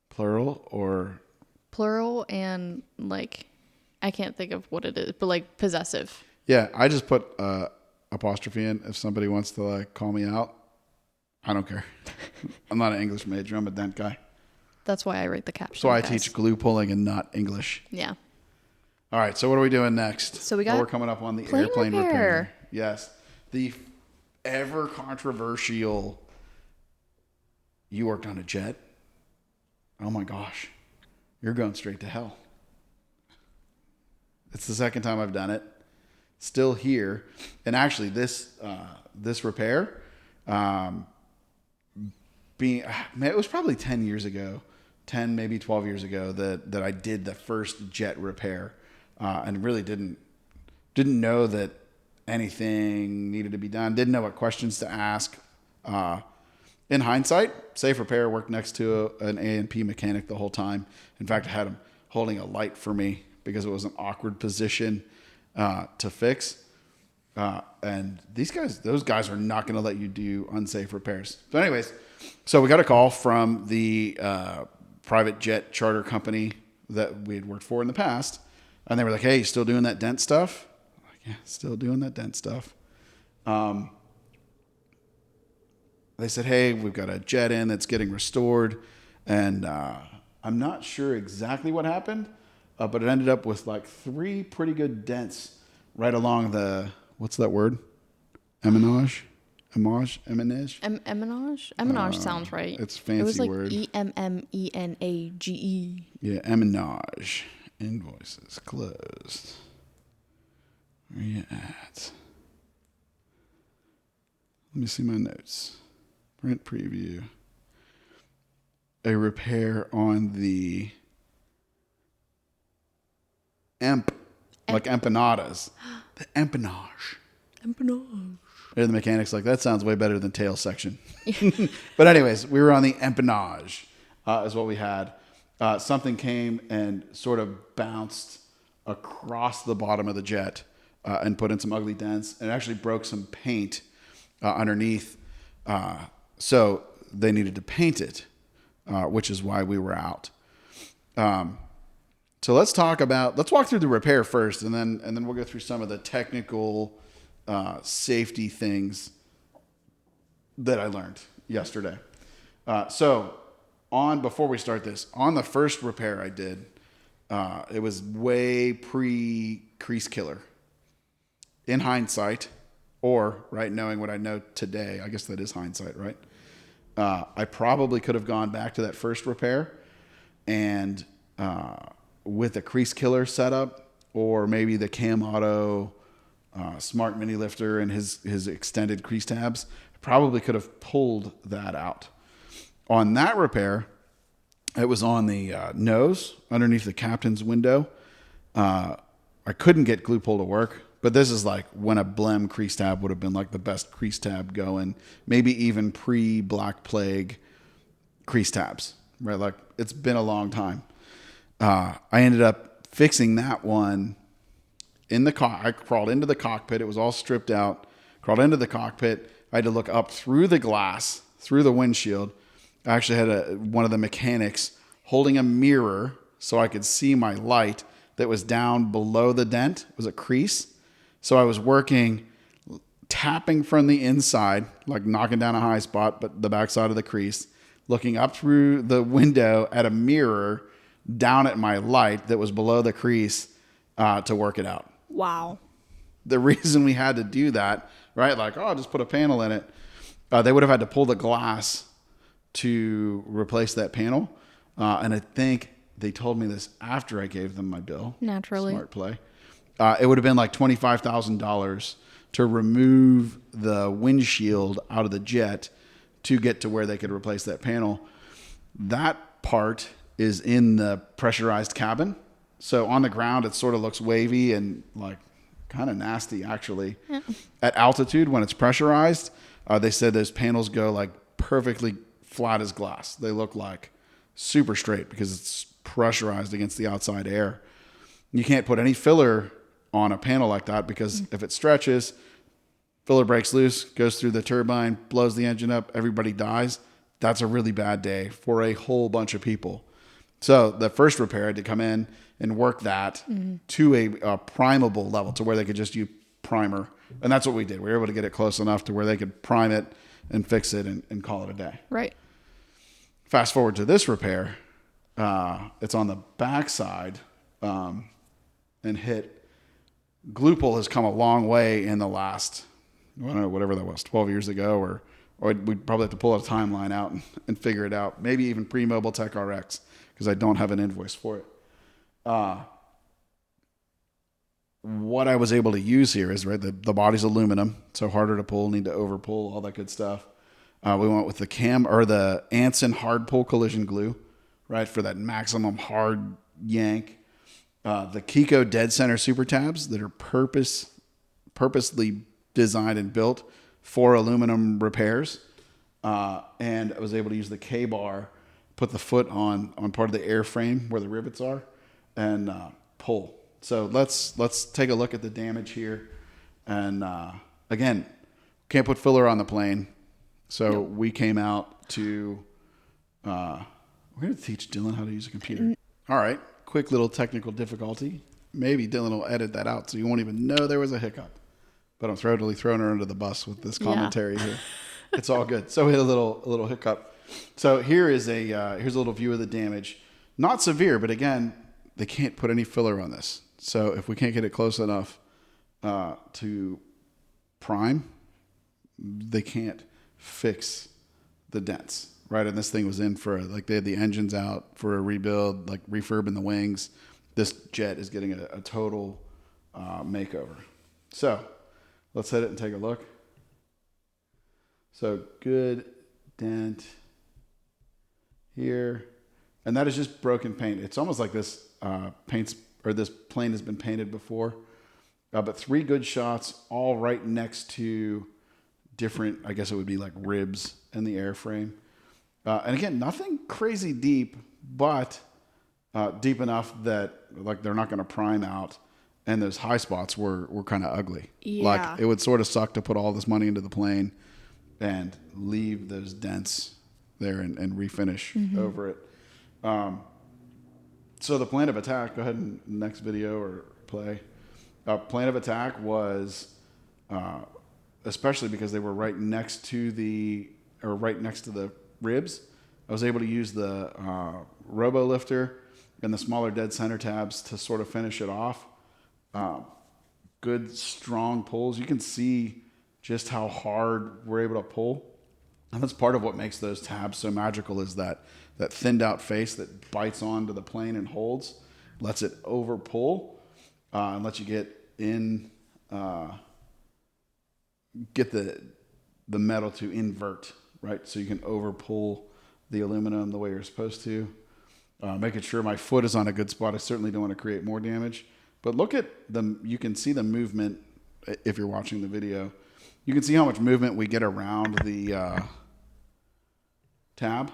plural or?
Plural and I can't think of what it is, but possessive.
Yeah, I just put apostrophe in if somebody wants to call me out. I don't care. I'm not an English major. I'm a dent guy.
That's why I write the caption.
So I teach glue pulling and not English.
Yeah.
All right. So what are we doing next?
So we got
we're coming up on the
plane
airplane repair.
repair.
Yes. The ever controversial. You worked on a jet. Oh my gosh. You're going straight to hell. It's the second time I've done it. Still here. And actually this repair, it was probably 10 years ago, 10, maybe 12 years ago that I did the first jet repair, and really didn't know that anything needed to be done. Didn't know what questions to ask. In hindsight, Safe Repair worked next to an A&P mechanic the whole time. In fact, I had him holding a light for me because it was an awkward position to fix. And those guys are not going to let you do unsafe repairs. So anyways, so we got a call from the private jet charter company that we had worked for in the past. And they were like, hey, you still doing that dent stuff? I'm like, yeah, still doing that dent stuff. They said, hey, we've got a jet in that's getting restored. And I'm not sure exactly what happened, but it ended up with 3 pretty good dents right along the, what's that word? Emenage? Emenage?
Emenage sounds right.
It's a fancy word.
It was EMMENAGE.
Yeah, Emenage. Invoices closed. Where you at? Let me see my notes. Print preview. A repair on the like empanadas. The empennage.
Empennage.
And the mechanic's like, that sounds way better than tail section. But anyways, we were on the empennage. is what we had. Something came and sort of bounced across the bottom of the jet and put in some ugly dents, and actually broke some paint underneath. So they needed to paint it, which is why we were out. So let's walk through the repair first, and then we'll go through some of the technical safety things that I learned yesterday. Before we start this, on the first repair I did, it was way pre-crease killer. In hindsight, or right knowing what I know today, I guess that is hindsight, right? I probably could have gone back to that first repair and with a crease killer setup, or maybe the Cam Auto Smart Mini Lifter and his extended crease tabs, probably could have pulled that out. On that repair, it was on the nose underneath the captain's window. I couldn't get glue pull to work, but this is like when a Blem crease tab would have been like the best crease tab going, maybe even pre-Black Plague crease tabs, right? Like it's been a long time. I ended up fixing that one in the I crawled into the cockpit. It was all stripped out. Crawled into the cockpit. I had to look up through the glass, through the windshield. I actually had one of the mechanics holding a mirror so I could see my light that was down below the dent. It was a crease. So I was working, tapping from the inside, like knocking down a high spot, but the backside of the crease, looking up through the window at a mirror down at my light that was below the crease to work it out.
Wow.
The reason we had to do that, right? Like, I'll just put a panel in it. They would have had to pull the glass to replace that panel. And I think they told me this after I gave them my bill.
Naturally.
Smart play. It would have been like $25,000 to remove the windshield out of the jet to get to where they could replace that panel. That part is in the pressurized cabin. So on the ground, it sort of looks wavy and like kind of nasty, actually. Yeah. At altitude, when it's pressurized, they said those panels go like perfectly flat as glass. They look like super straight because it's pressurized against the outside air. You can't put any filler on a panel like that because if it stretches, filler breaks loose, goes through the turbine, blows the engine up, everybody dies. That's a really bad day for a whole bunch of people. So the first repair had to come in and work that to a primable level to where they could just use primer. And that's what we did. We were able to get it close enough to where they could prime it and fix it and call it a day.
Right.
Fast forward to this repair. It's on the backside and hit. Glue pull has come a long way in the last, I don't know, whatever that was, 12 years ago, or we'd probably have to pull a timeline out and figure it out. Maybe even pre-Mobile Tech RX, because I don't have an invoice for it. What I was able to use here is, right, the body's aluminum, so harder to pull, need to over pull, all that good stuff. We went with the Anson hard pull collision glue, right, for that maximum hard yank. The Kiko dead center super tabs that are purposely designed and built for aluminum repairs. And I was able to use the K-bar, put the foot on part of the airframe where the rivets are, and pull. So let's take a look at the damage here. And again, can't put filler on the plane. So nope. We came out to, we're going to teach Dylan how to use a computer. All right. Quick little technical difficulty. Maybe Dylan will edit that out so you won't even know there was a hiccup. But I'm totally throwing her under the bus with this commentary here. It's all good. So we had a little hiccup. So here's a little view of the damage. Not severe, but again, they can't put any filler on this. So if we can't get it close enough to prime, they can't fix the dents. Right, and this thing was in for, like, they had the engines out for a rebuild, like refurb in the wings. This jet is getting a total makeover. So let's hit it and take a look. So good dent here, and that is just broken paint. It's almost like this this plane has been painted before, but 3 good shots, all right next to different. I guess it would be like ribs in the airframe. And again, nothing crazy deep, but deep enough that like they're not going to prime out. And those high spots were kind of ugly.
Yeah.
Like it would sort of suck to put all this money into the plane and leave those dents there and refinish over it. So the plan of attack, go ahead and next video or play. Plan of attack was, especially because they were right next to the ribs, I was able to use the robo lifter and the smaller dead center tabs to sort of finish it off. Good strong pulls. You can see just how hard we're able to pull. And that's part of what makes those tabs so magical is that thinned out face that bites onto the plane and holds, lets it over pull, and lets you get in, get the metal to invert, right? So you can over pull the aluminum the way you're supposed to. Making sure my foot is on a good spot. I certainly don't want to create more damage. But look at you can see the movement if you're watching the video. You can see how much movement we get around the tab.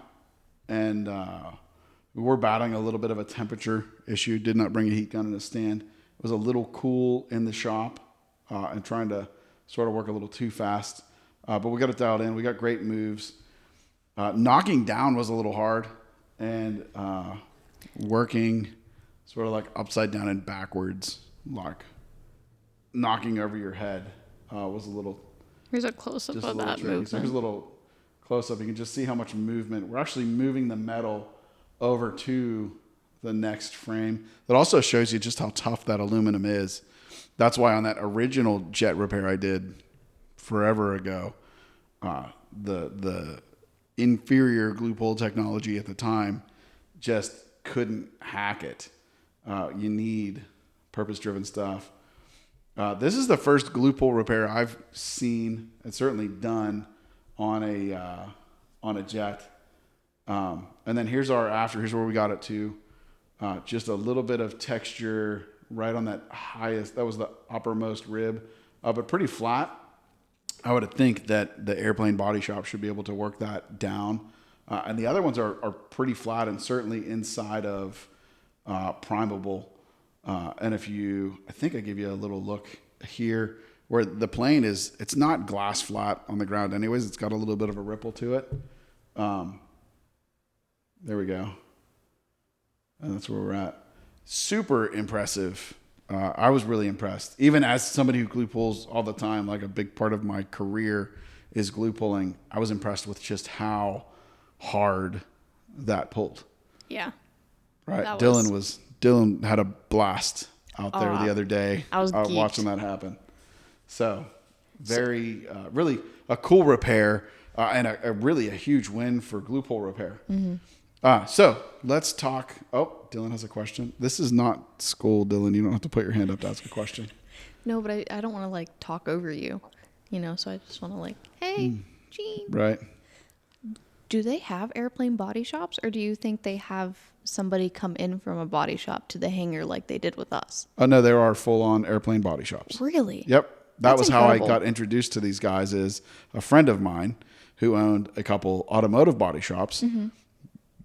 And we were battling a little bit of a temperature issue. Did not bring a heat gun in a stand. It was a little cool in the shop and trying to sort of work a little too fast. But we got it dialed in. We got great moves. Knocking down was a little hard. And working sort of like upside down and backwards, like knocking over your head was a little...
Here's a close-up of that movement.
So here's a little close-up. You can just see how much movement. We're actually moving the metal over to the next frame. That also shows you just how tough that aluminum is. That's why on that original jet repair I did forever ago, the inferior glue pull technology at the time just couldn't hack it. You need purpose-driven stuff. This is the first glue pull repair I've seen and certainly done on a jet. And then here's our after. Here's where we got it to. Just a little bit of texture right on that highest. That was the uppermost rib, but pretty flat. I would think that the airplane body shop should be able to work that down. And the other ones are pretty flat and certainly inside of primable. And I think I give you a little look here where the plane it's not glass flat on the ground anyways. It's got a little bit of a ripple to it. There we go. And that's where we're at. Super impressive. I was really impressed. Even as somebody who glue pulls all the time, like a big part of my career is glue pulling, I was impressed with just how hard that pulled.
Yeah.
Right. Dylan had a blast out there the other day.
I was
watching that happen. So very, really a cool repair and a really a huge win for glue pull repair. Mm-hmm. So let's talk. Oh, Dylan has a question. This is not school, Dylan. You don't have to put your hand up to ask a question.
No, but I don't want to like talk over you, so I just want to like, hey, Gene.
Right.
Do they have airplane body shops or do you think they have somebody come in from a body shop to the hangar like they did with us?
Oh, no, there are full on airplane body shops.
Really?
Yep. That was
incredible.
how I got introduced to these guys is a friend of mine who owned a couple automotive body shops,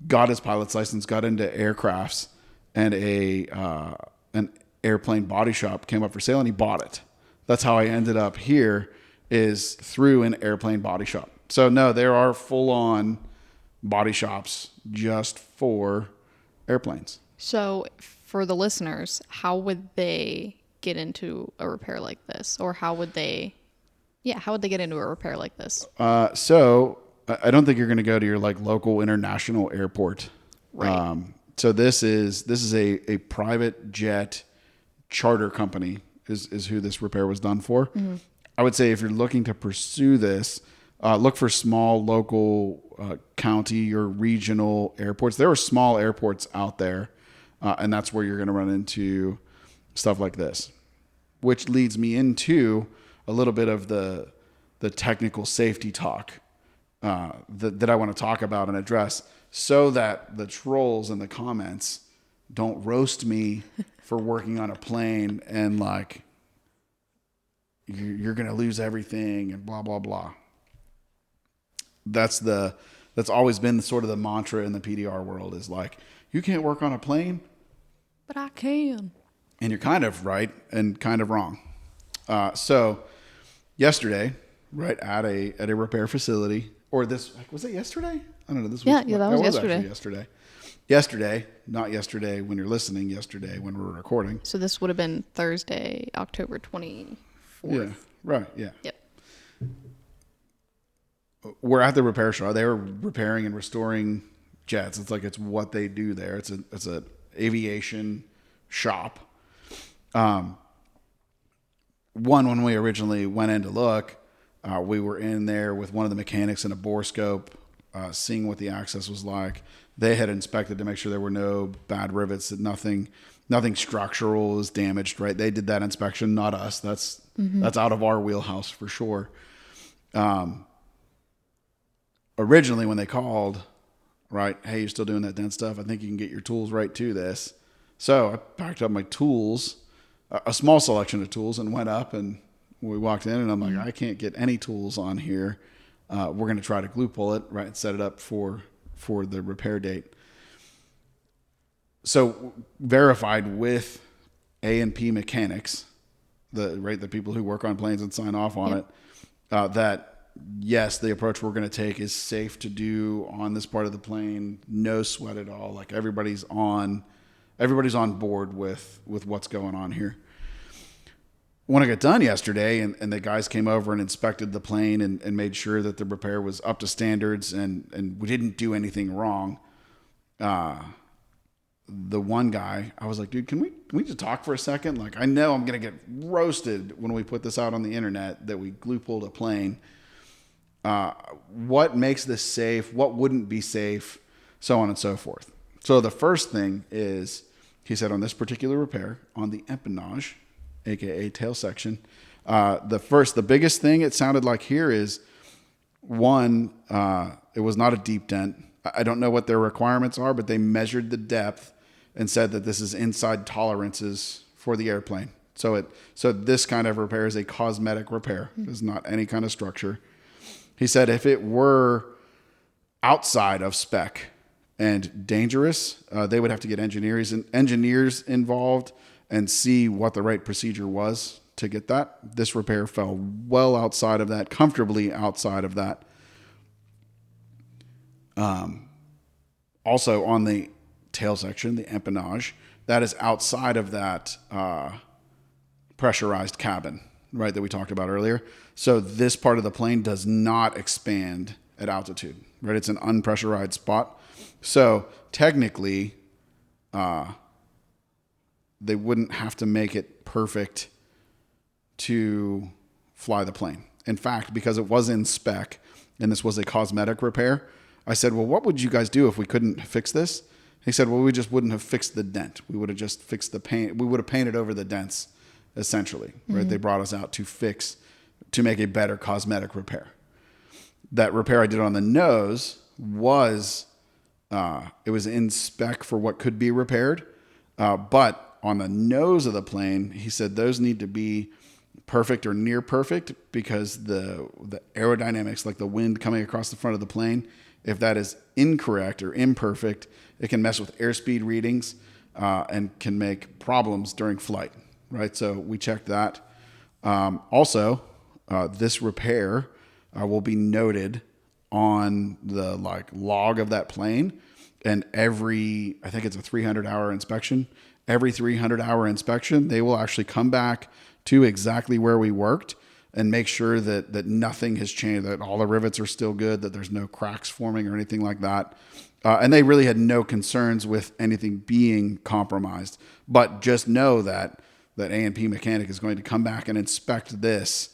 got his pilot's license, got into aircrafts, and an airplane body shop came up for sale and he bought it. That's how I ended up here is through an airplane body shop. So no, there are full on body shops just for airplanes.
So for the listeners, how would they get into a repair like this? Or how would they get into a repair like this?
So I don't think you're going to go to your like local international airport.
Right.
So this is a private jet charter company is who this repair was done for. Mm-hmm. I would say if you're looking to pursue this, look for small local county or regional airports. There are small airports out there, and that's where you're going to run into stuff like this, which leads me into a little bit of the technical safety talk that I want to talk about and address so that the trolls in the comments don't roast me for working on a plane and like you're going to lose everything and blah, blah, blah. That's the That's always been sort of the mantra in the PDR world is like, you can't work on a plane,
But I can.
and you're kind of right and kind of wrong. So yesterday, right at a repair facility, or was it yesterday? I don't know. This
Yeah, that was yesterday.
actually yesterday. Yesterday, not yesterday when you're listening. Yesterday when we're recording.
So this would have been Thursday, October 24th.
Yeah. Right. Yeah.
Yep.
We're at the repair shop. They were repairing and restoring jets. It's what they do there. It's a aviation shop. When we originally went in to look, we were in there with one of the mechanics in a borescope, seeing what the access was like. They had inspected to make sure there were no bad rivets, that nothing structural was damaged. Right? They did that inspection, not us. That's out of our wheelhouse for sure. Originally, when they called, right, hey, you're still doing that dent stuff. I think you can get your tools right to this. So I packed up my tools, a small selection of tools, and went up. And we walked in, and I'm like, I can't get any tools on here. We're going to try to glue pull it, right, and set it up for the repair date. So verified with A&P Mechanics, the people who work on planes and sign off on it, that yes, the approach we're going to take is safe to do on this part of the plane. No sweat at all. Like everybody's on board with what's going on here. When I got done yesterday and the guys came over and inspected the plane and made sure that the repair was up to standards and we didn't do anything wrong. The one guy, I was like, dude, can we just talk for a second? Like, I know I'm going to get roasted when we put this out on the internet that we glue pulled a plane. What makes this safe? What wouldn't be safe? So on and so forth. So the first thing is, he said on this particular repair, on the empennage, aka tail section, the biggest thing it sounded like here is, one, it was not a deep dent. I don't know what their requirements are, but they measured the depth and said that this is inside tolerances for the airplane. So this kind of repair is a cosmetic repair. It's not any kind of structure. He said if it were outside of spec and dangerous, they would have to get engineers involved and see what the right procedure was to get that. This repair fell well outside of that, comfortably outside of that. Also on the tail section, the empennage, that is outside of that pressurized cabin, right, that we talked about earlier. So this part of the plane does not expand at altitude, right? It's an unpressurized spot. So technically, they wouldn't have to make it perfect to fly the plane. In fact, because it was in spec and this was a cosmetic repair, I said, well, what would you guys do if we couldn't fix this? He said, well, we just wouldn't have fixed the dent. We would have just fixed the paint. We would have painted over the dents, essentially, right? They brought us out to make a better cosmetic repair. That repair I did on the nose was, it was in spec for what could be repaired. But on the nose of the plane, he said those need to be perfect or near perfect because the aerodynamics, like the wind coming across the front of the plane, if that is incorrect or imperfect, it can mess with airspeed readings and can make problems during flight, right? So we checked that. Also, this repair will be noted on the log of that plane, and I think it's a 300-hour inspection. Every 300-hour inspection, they will actually come back to exactly where we worked and make sure that nothing has changed, that all the rivets are still good, that there's no cracks forming or anything like that. And they really had no concerns with anything being compromised. But just know that A&P Mechanic is going to come back and inspect this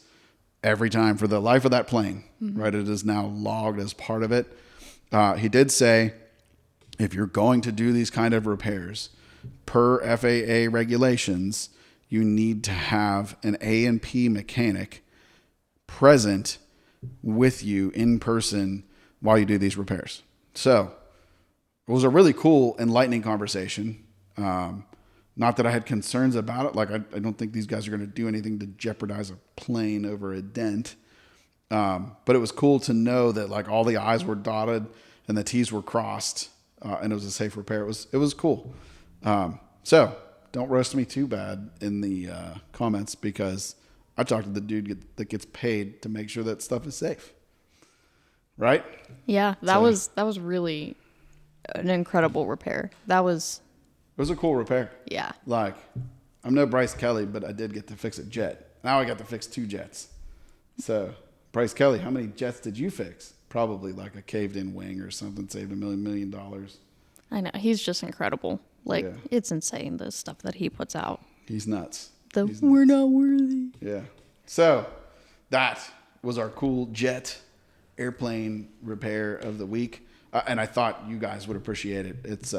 every time for the life of that plane, right? It is now logged as part of it. He did say, if you're going to do these kind of repairs, per FAA regulations, you need to have an A&P mechanic present with you in person while you do these repairs. So it was a really cool, enlightening conversation. Not that I had concerns about it. Like, I don't think these guys are going to do anything to jeopardize a plane over a dent. But it was cool to know that all the I's were dotted and the T's were crossed, and it was a safe repair. It was cool. So don't roast me too bad in the comments, because I talked to the dude that gets paid to make sure that stuff is safe. Right?
Yeah, that was really an incredible repair. It was
a cool repair.
Yeah.
Like, I'm no Bryce Kelly, but I did get to fix a jet. Now I got to fix 2 jets. So, Bryce Kelly, how many jets did you fix? Probably like a caved-in wing or something, saved $1 million.
I know. He's just incredible. Like,
Yeah.
it's insane, the stuff that he puts out.
He's nuts.
We're not worthy.
Yeah. So, that was our cool jet airplane repair of the week. And I thought you guys would appreciate it. It's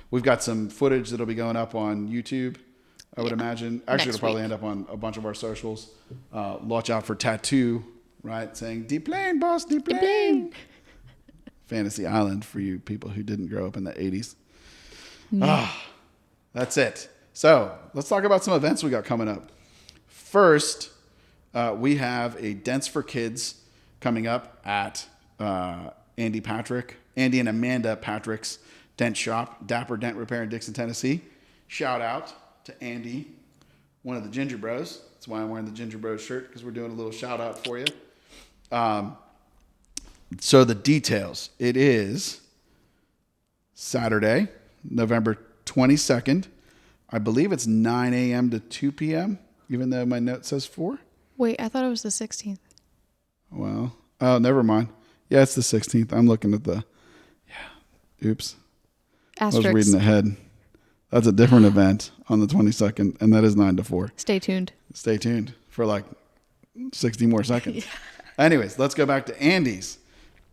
we've got some footage that'll be going up on YouTube, I would imagine. Actually,
Next
it'll probably
week.
end up on a bunch of our socials. Watch out for Tattoo, right? Saying, "Deplane, boss, deplane." Fantasy Island for you people who didn't grow up in the 80s. That's it. So let's talk about some events we got coming up. First, we have a Dents for Kids coming up at Andy and Amanda Patrick's Dent Shop, Dapper Dent Repair in Dixon, Tennessee. Shout out to Andy, one of the Ginger Bros. That's why I'm wearing the Ginger Bros shirt, because we're doing a little shout out for you. So the details. It is Saturday, November 22nd. I believe it's 9 a.m. to 2 p.m., even though my note says 4.
Wait, I thought it was the 16th.
Well, oh, never mind. Yeah, it's the 16th. I'm looking at oops.
Asterisk.
I was reading ahead. That's a different event on the 22nd, and that is 9 to 4.
Stay tuned.
Stay tuned for like 60 more seconds. Anyways, let's go back to Andy's.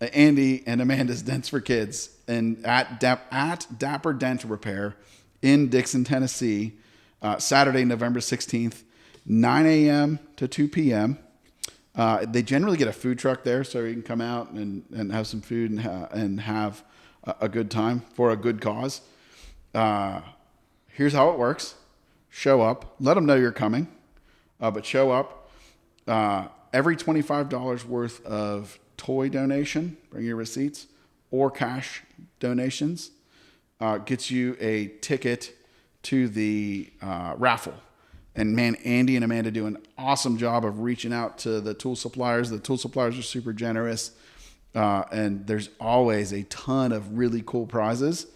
Andy and Amanda's Dents for Kids and at Dapper Dent Repair in Dixon, Tennessee, Saturday, November 16th, 9 a.m. to 2 p.m. They generally get a food truck there, so you can come out and have some food and have a good time for a good cause. Here's how it works. Show up. Let them know you're coming, but show up. Every $25 worth of toy donation, bring your receipts, or cash donations, gets you a ticket to the raffle. And man, Andy and Amanda do an awesome job of reaching out to the tool suppliers. The tool suppliers are super generous. And there's always a ton of really cool prizes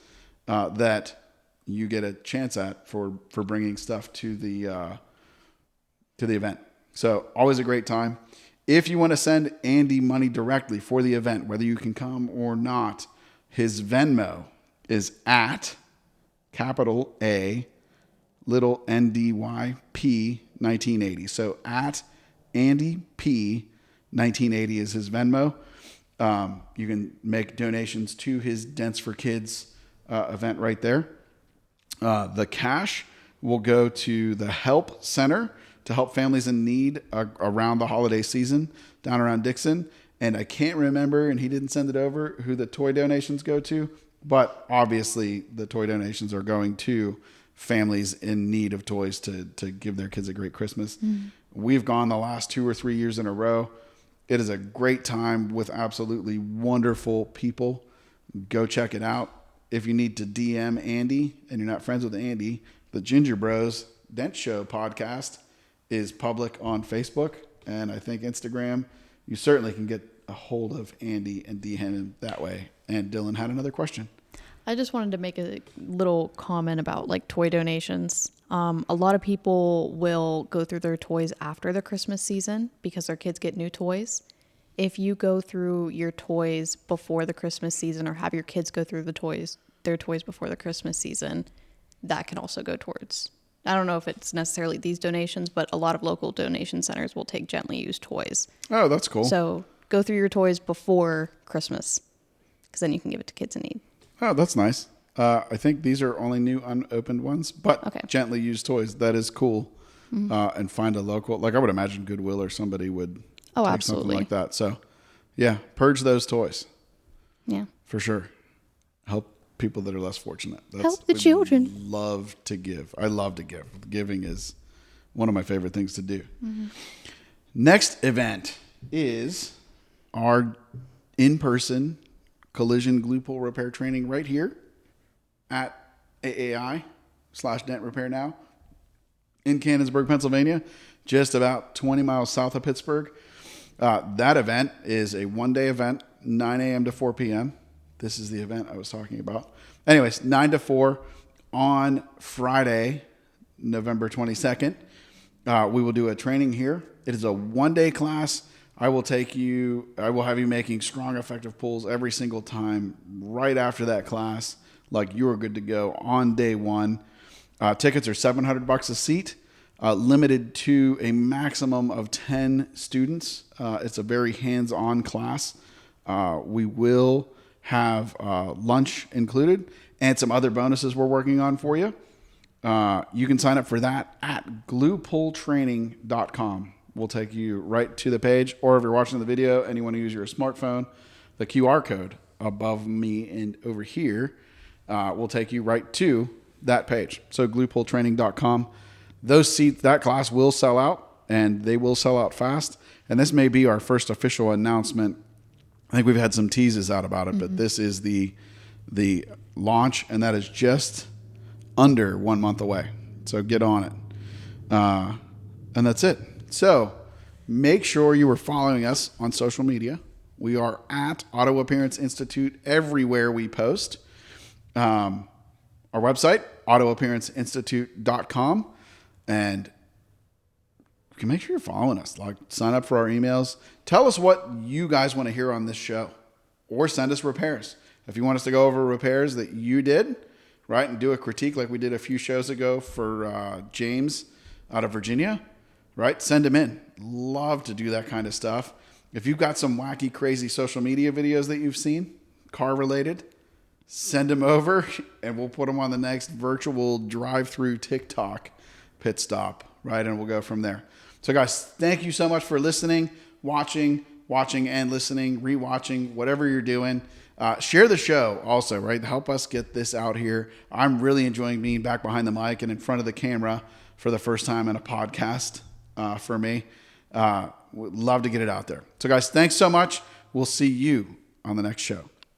that you get a chance at for bringing stuff to the event. So always a great time. If you want to send Andy money directly for the event, whether you can come or not, his Venmo is at capital A, little NDYP 1980. So at Andy P 1980 is his Venmo. You can make donations to his Dents for Kids event right there. The cash will go to the Help Center to help families in need around the holiday season down around Dixon. And I can't remember, and he didn't send it over, who the toy donations go to. But obviously, the toy donations are going to families in need of toys to give their kids a great Christmas. We've gone the last 2 or 3 years in a row. It is a great time with absolutely wonderful people. Go check it out. If you need to DM Andy and you're not friends with Andy, the Ginger Bros Dent Show podcast is public on Facebook and I think Instagram. You certainly can get a hold of Andy and DM him that way. And Dylan had another question.
I just wanted to make a little comment about like toy donations. A lot of people will go through their toys after the Christmas season because their kids get new toys. If you go through your toys before the Christmas season or have your kids go through their toys before the Christmas season, that can also go towards. I don't know if it's necessarily these donations, but a lot of local donation centers will take gently used toys.
Oh, that's cool.
So go through your toys before Christmas because then you can give it to kids in need.
Oh, that's nice. I think these are only new unopened ones, but
Okay.
gently used toys. That is cool. And find a local, like I would imagine Goodwill or somebody would
Oh,
take
absolutely.
something like that. So yeah, purge those toys
Yeah.
for sure. Help people that are less fortunate.
Help the
would
children.
Love to give. I love to give. Giving is one of my favorite things to do. Next event is our in-person collision glue pull repair training right here at AAI/Dent Repair Now in Canonsburg, Pennsylvania, just about 20 miles south of Pittsburgh. That event is a one-day event, 9 a.m. to 4 p.m. This is the event I was talking about. Anyways, 9 to 4 on Friday, November 22nd. We will do a training here. It is a one-day class. I will have you making strong, effective pulls every single time right after that class, like you are good to go on day one. Tickets are $700 a seat, limited to a maximum of 10 students. It's a very hands-on class. We will have lunch included and some other bonuses we're working on for you. You can sign up for that at gluepulltraining.com. We'll take you right to the page, or if you're watching the video and you want to use your smartphone, the QR code above me and over here will take you right to that page. So gluepulltraining.com. Those seats, that class will sell out, and they will sell out fast. And this may be our first official announcement. I think we've had some teases out about it, but this is the launch, and that is just under 1 month away. So get on it. And that's it. So make sure you are following us on social media. We are at Auto Appearance Institute everywhere we post. Our website, autoappearanceinstitute.com. And you can make sure you're following us. Like, sign up for our emails. Tell us what you guys want to hear on this show, or send us repairs. If you want us to go over repairs that you did, right, and do a critique like we did a few shows ago for James out of Virginia, right? Send them in. Love to do that kind of stuff. If you've got some wacky, crazy social media videos that you've seen, car related, send them over and we'll put them on the next virtual drive-through TikTok pit stop, right? And we'll go from there. So guys, thank you so much for listening, watching and listening, rewatching, whatever you're doing. Share the show also, right? Help us get this out here. I'm really enjoying being back behind the mic and in front of the camera for the first time in a podcast for me. Would love to get it out there. So guys, thanks so much. We'll see you on the next show.